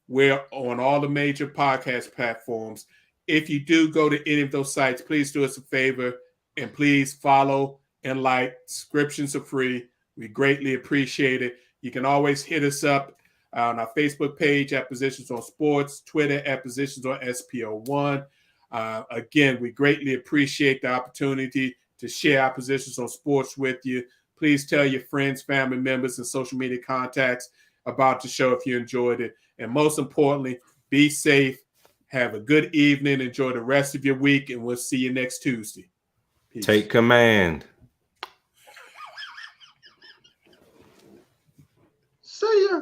We're on all the major podcast platforms. If you do go to any of those sites, please do us a favor and please follow and like. Subscriptions are free. We greatly appreciate it. You can always hit us up on our Facebook page at Positions on Sports, Twitter at Positions on SPO1. Again, we greatly appreciate the opportunity to share our positions on sports with you. Please tell your friends, family members, and social media contacts about the show if you enjoyed it. And most importantly, be safe. Have a good evening. enjoy the rest of your week, and we'll see you next Tuesday. Peace. Take command. See ya.